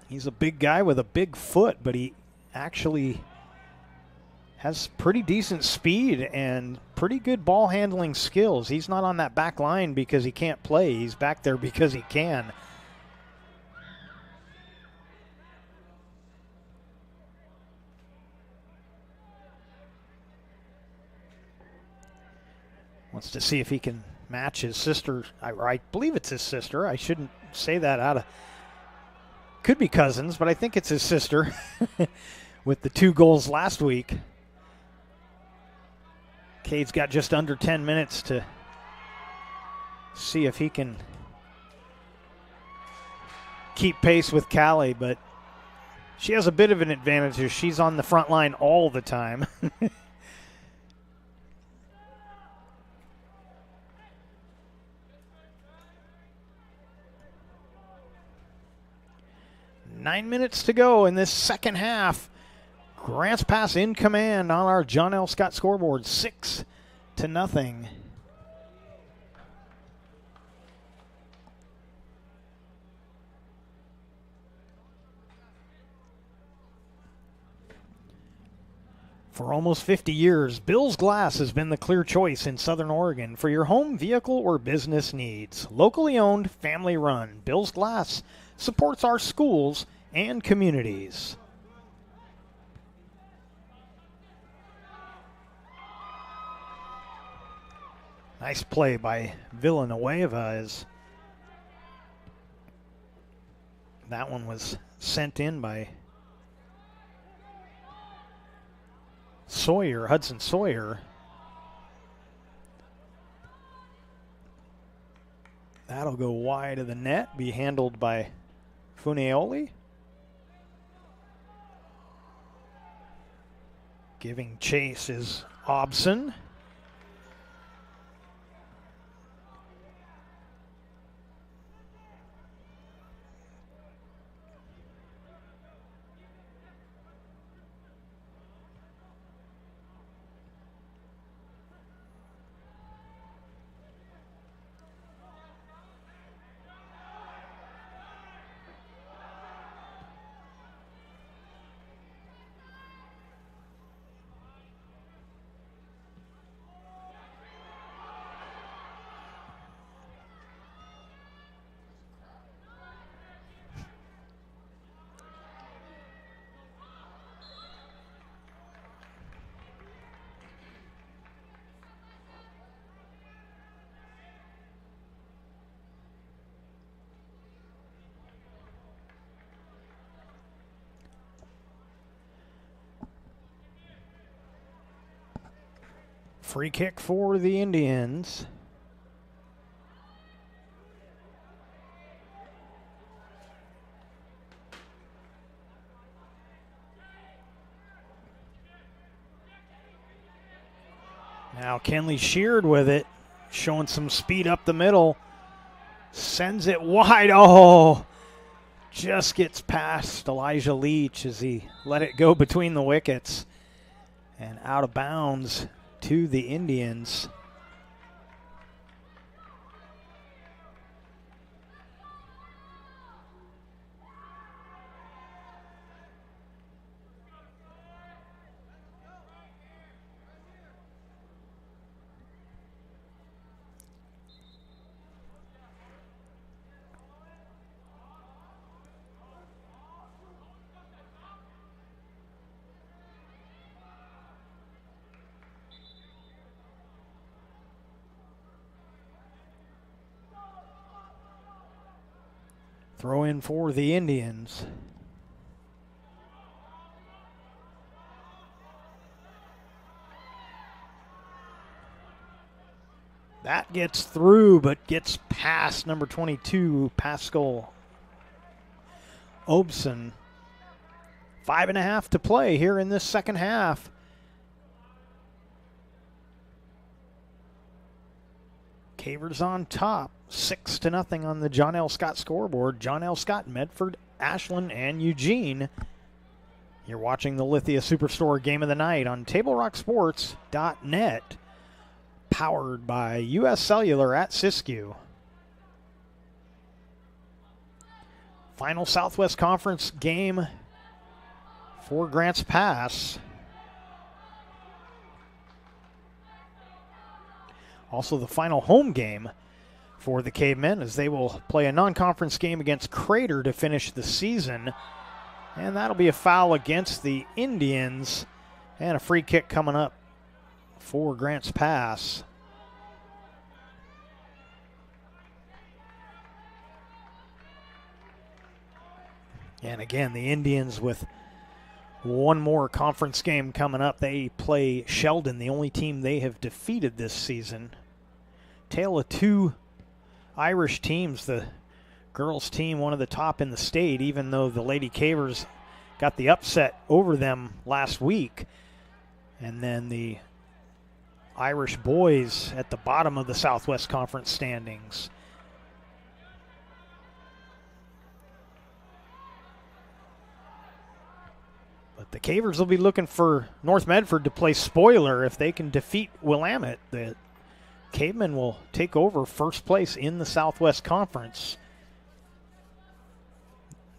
He's a big guy with a big foot, but he actually has pretty decent speed and pretty good ball handling skills. He's not on that back line because he can't play. He's back there because he can. Wants to see if he can match his sister. I believe it's his sister. I shouldn't say that out of... Could be cousins, but I think it's his sister with the 2 goals last week. Cade's got just under 10 minutes to see if he can keep pace with Callie, but she has a bit of an advantage here. She's on the front line all the time. Nine minutes to go in this second half. Grants Pass in command on our John L. Scott scoreboard, 6-0. For almost 50 years, Bill's Glass has been the clear choice in Southern Oregon for your home, vehicle, or business needs. Locally owned, family run, Bill's Glass supports our schools and communities. Nice play by Villanueva as that one was sent in by Hudson Sawyer. That'll go wide of the net, be handled by Funeoli. Giving chase is Obson. Free kick for the Indians. Now Kenley Sheard with it, showing some speed up the middle. Sends it wide. Oh, just gets past Elijah Leach as he let it go between the wickets and out of bounds to the Indians. Throw in for the Indians. That gets through, but gets past number 22, Pascal Obson. 5.5 to play here in this second half. Cavers on top, 6-0 on the John L. Scott scoreboard. John L. Scott, Medford, Ashland, and Eugene. You're watching the Lithia Superstore Game of the Night on TableRockSports.net, powered by U.S. Cellular at Siskiyou. Final Southwest Conference game for Grants Pass. Also the final home game for the Cavemen, as they will play a non-conference game against Crater to finish the season. And that'll be a foul against the Indians and a free kick coming up for Grants Pass. And again, the Indians with one more conference game coming up. They play Sheldon, the only team they have defeated this season. Tale of two Irish teams. The girls team, one of the top in the state, even though the Lady Cavers got the upset over them last week. And then the Irish boys at the bottom of the Southwest Conference standings. But the Cavers will be looking for North Medford to play spoiler. If they can defeat Willamette, the Cavemen will take over first place in the Southwest Conference.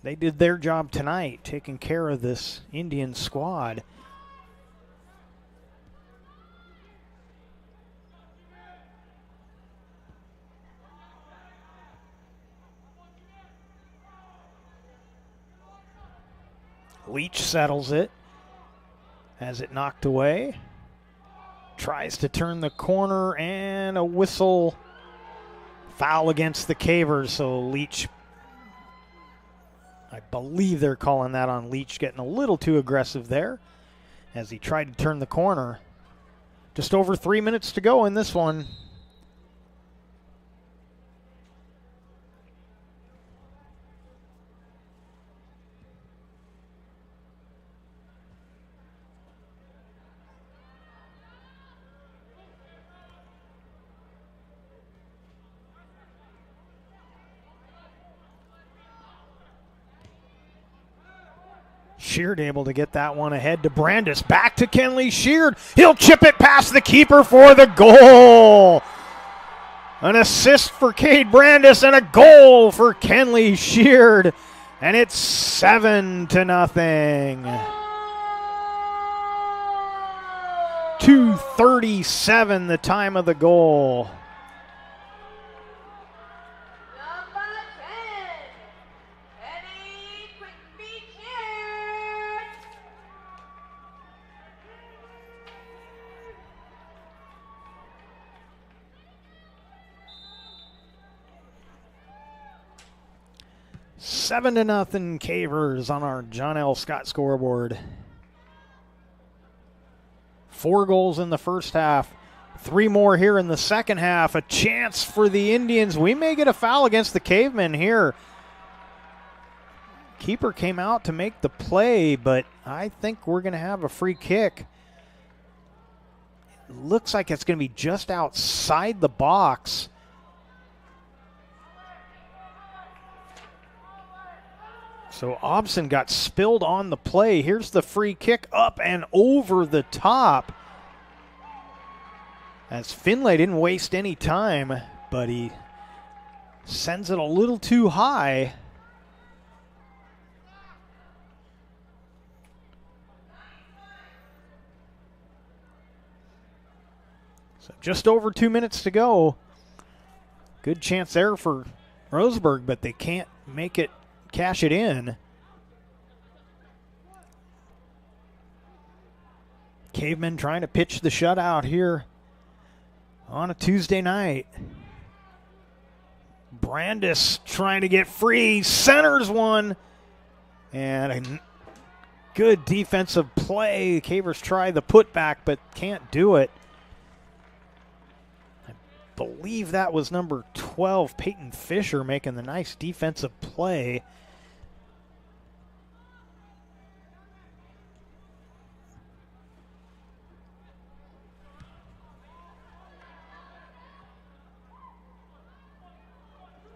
They did their job tonight, taking care of this Indian squad. Leach settles it, has it knocked away. Tries to turn the corner, and a whistle. Foul against the Cavers, so Leach, I believe they're calling that on Leach, getting a little too aggressive there as he tried to turn the corner. Just over 3 minutes to go in this one. Sheard able to get that one ahead to Brandis. Back to Kenley Sheard. He'll chip it past the keeper for the goal. An assist for Cade Brandis and a goal for Kenley Sheard. And it's 7-0. 2:37 the time of the goal. Seven to nothing Cavers on our John L. Scott scoreboard. 4 goals in the first half. 3 more here in the second half. A chance for the Indians. We may get a foul against the Cavemen here. Keeper came out to make the play, but I think we're going to have a free kick. Looks like it's going to be just outside the box. So Obson got spilled on the play. Here's the free kick up and over the top. As Finlay didn't waste any time, but he sends it a little too high. So just over 2 minutes to go. Good chance there for Roseburg, but they can't make it, cash it in. Cavemen trying to pitch the shutout here on a Tuesday night. Brandis trying to get free, centers one, and a good defensive play. Cavers try the putback, but can't do it. I believe that was number 12, Peyton Fisher, making the nice defensive play.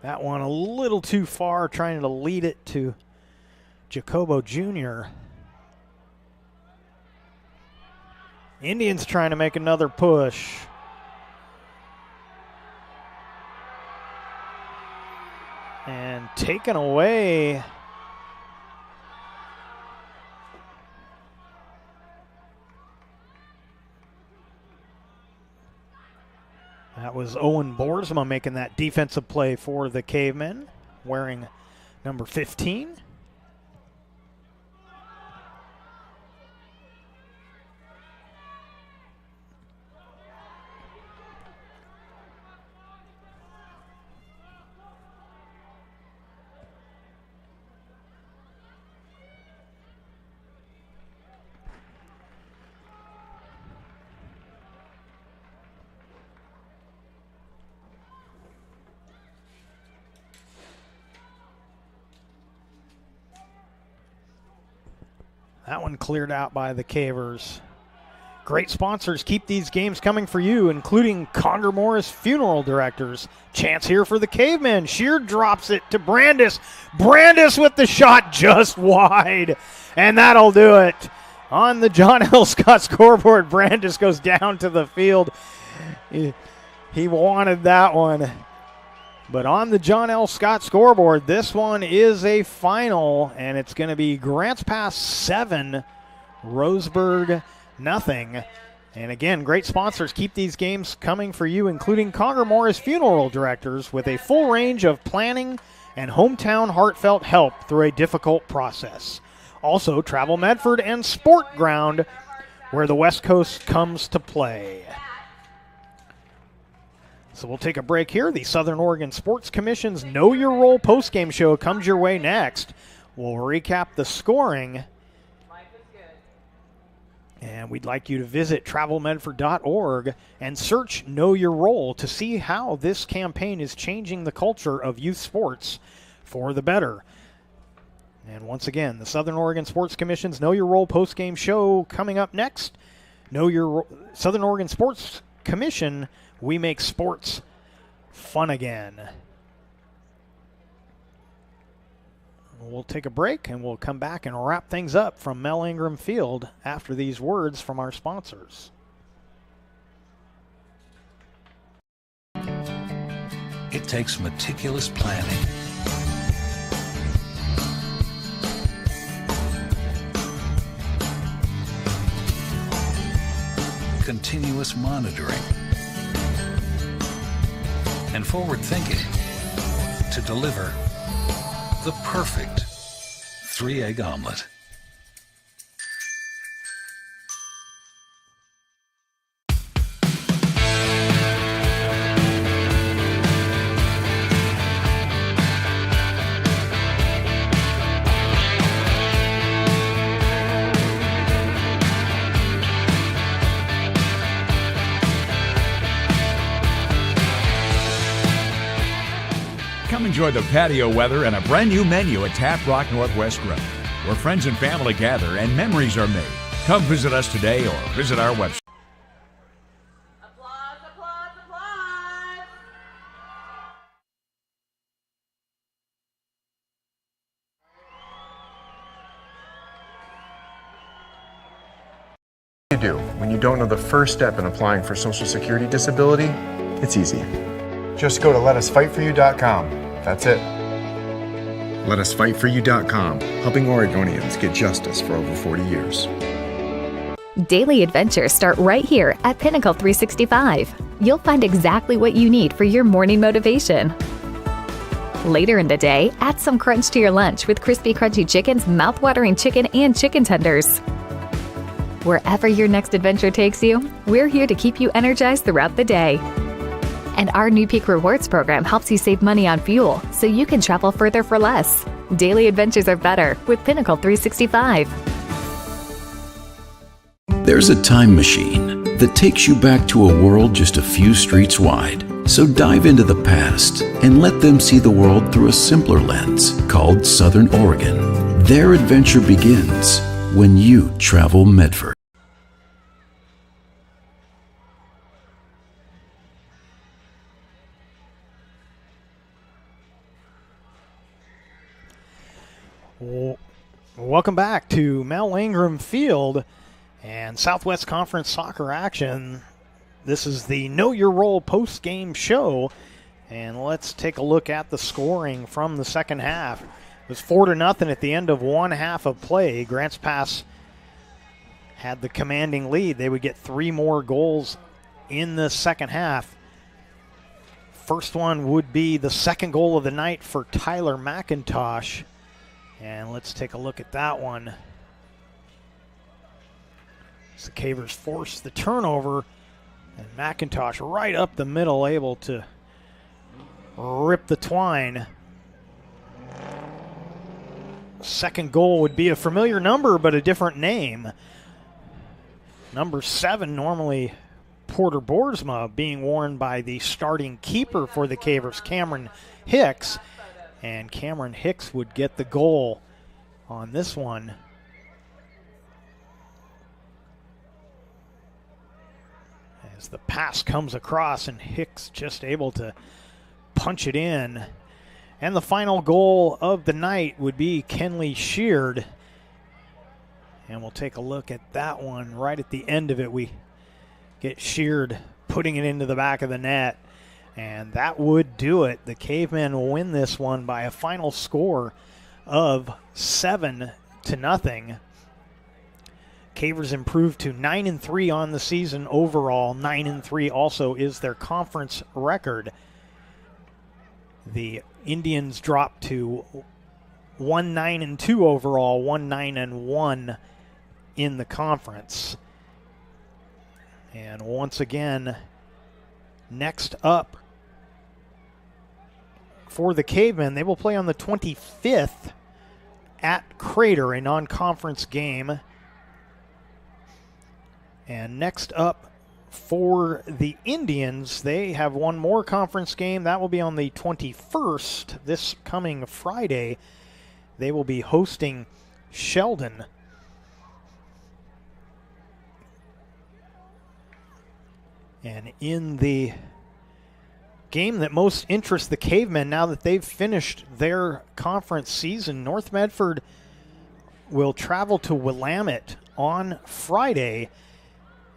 That one a little too far, trying to lead it to Jacobo Jr. Indians trying to make another push. And taken away. That was Owen Boersma making that defensive play for the Cavemen, wearing number 15. That one cleared out by the Cavers. Great sponsors keep these games coming for you, including Conger Morris Funeral Directors. Chance here for the Cavemen. Shear drops it to Brandis. Brandis with the shot just wide. And that'll do it. On the John L. Scott scoreboard, Brandis goes down to the field. He wanted that one. But on the John L. Scott scoreboard, this one is a final, and it's going to be Grants Pass 7, Roseburg nothing. And again, great sponsors keep these games coming for you, including Conger Morris Funeral Directors, with a full range of planning and hometown heartfelt help through a difficult process. Also, Travel Medford and Sport Ground, where the West Coast comes to play. So we'll take a break here. The Southern Oregon Sports Commission's Know Your Role postgame show comes your way next. We'll recap the scoring. And we'd like you to visit travelmedford.org and search Know Your Role to see how this campaign is changing the culture of youth sports for the better. And once again, the Southern Oregon Sports Commission's Know Your Role postgame show coming up next. Southern Oregon Sports Commission, we make sports fun again. We'll take a break and we'll come back and wrap things up from Mel Ingram Field after these words from our sponsors. It takes meticulous planning, continuous monitoring, and forward thinking to deliver the perfect 3-egg omelet. Enjoy the patio weather and a brand new menu at Tap Rock Northwest Grill, where friends and family gather and memories are made. Come visit us today or visit our website. What do you do when you don't know the first step in applying for Social Security disability? It's easy. Just go to letusfightforyou.com. That's it. LetUsFightForYou.com, helping Oregonians get justice for over 40 years. Daily adventures start right here at Pinnacle 365. You'll find exactly what you need for your morning motivation. Later in the day, add some crunch to your lunch with crispy, crunchy chickens, mouth-watering chicken, and chicken tenders. Wherever your next adventure takes you, we're here to keep you energized throughout the day. And our New Peak Rewards program helps you save money on fuel so you can travel further for less. Daily adventures are better with Pinnacle 365. There's a time machine that takes you back to a world just a few streets wide. So dive into the past and let them see the world through a simpler lens called Southern Oregon. Their adventure begins when you travel Medford. Welcome back to Mel Ingram Field and Southwest Conference soccer action. This is the Know Your Role post-game show, and let's take a look at the scoring from the second half. It was 4-0 at the end of one half of play. Grants Pass had the commanding lead. They would get 3 more goals in the second half. First one would be the second goal of the night for Tyler McIntosh. And let's take a look at that one. As the Cavers force the turnover, and McIntosh right up the middle, able to rip the twine. Second goal would be a familiar number, but a different name. Number 7, normally Porter Boersma, being worn by the starting keeper for the Cavers, Cameron Hicks. And Cameron Hicks would get the goal on this one. As the pass comes across and Hicks just able to punch it in. And the final goal of the night would be Kenley Sheard. And we'll take a look at that one. Right at the end of it, we get Sheard putting it into the back of the net. And that would do it. The Cavemen will win this one by a final score of 7-0. Cavers improved to 9-3 on the season overall. 9-3 also is their conference record. The Indians dropped to 1-9-2 overall, 1-9-1 in the conference. And once again, next up for the Cavemen, they will play on the 25th at Crater, a non-conference game. And next up for the Indians, they have one more conference game. That will be on the 21st, this coming Friday. They will be hosting Sheldon. And in the game that most interests the Cavemen, now that they've finished their conference season, North Medford will travel to Willamette on Friday.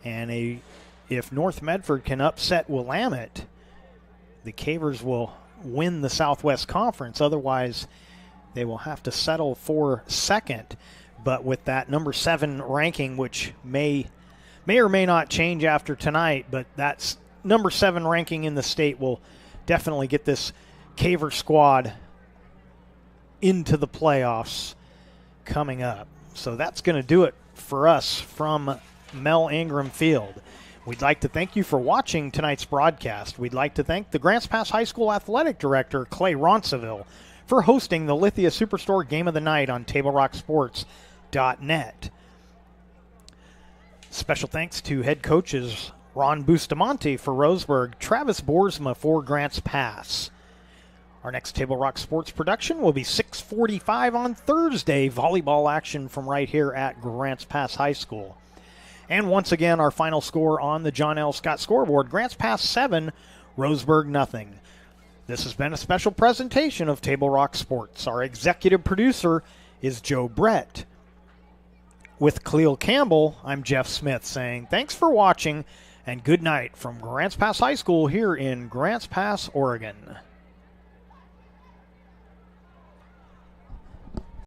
And if North Medford can upset Willamette, the Cavers will win the Southwest Conference. Otherwise, they will have to settle for second. But with that number 7 ranking, which may or may not change after tonight, but that's number 7 ranking in the state will definitely get this Caver squad into the playoffs coming up. So that's going to do it for us from Mel Ingram Field. We'd like to thank you for watching tonight's broadcast. We'd like to thank the Grants Pass High School Athletic Director, Clay Ronceville, for hosting the Lithia Superstore Game of the Night on TableRockSports.net. Special thanks to head coaches Ron Bustamante for Roseburg, Travis Boersma for Grants Pass. Our next Table Rock Sports production will be 6:45 on Thursday. Volleyball action from right here at Grants Pass High School. And once again, our final score on the John L. Scott scoreboard, Grants Pass 7, Roseburg nothing. This has been a special presentation of Table Rock Sports. Our executive producer is Joe Brett. With Cleo Campbell, I'm Jeff Smith saying thanks for watching and good night from Grants Pass High School here in Grants Pass, Oregon.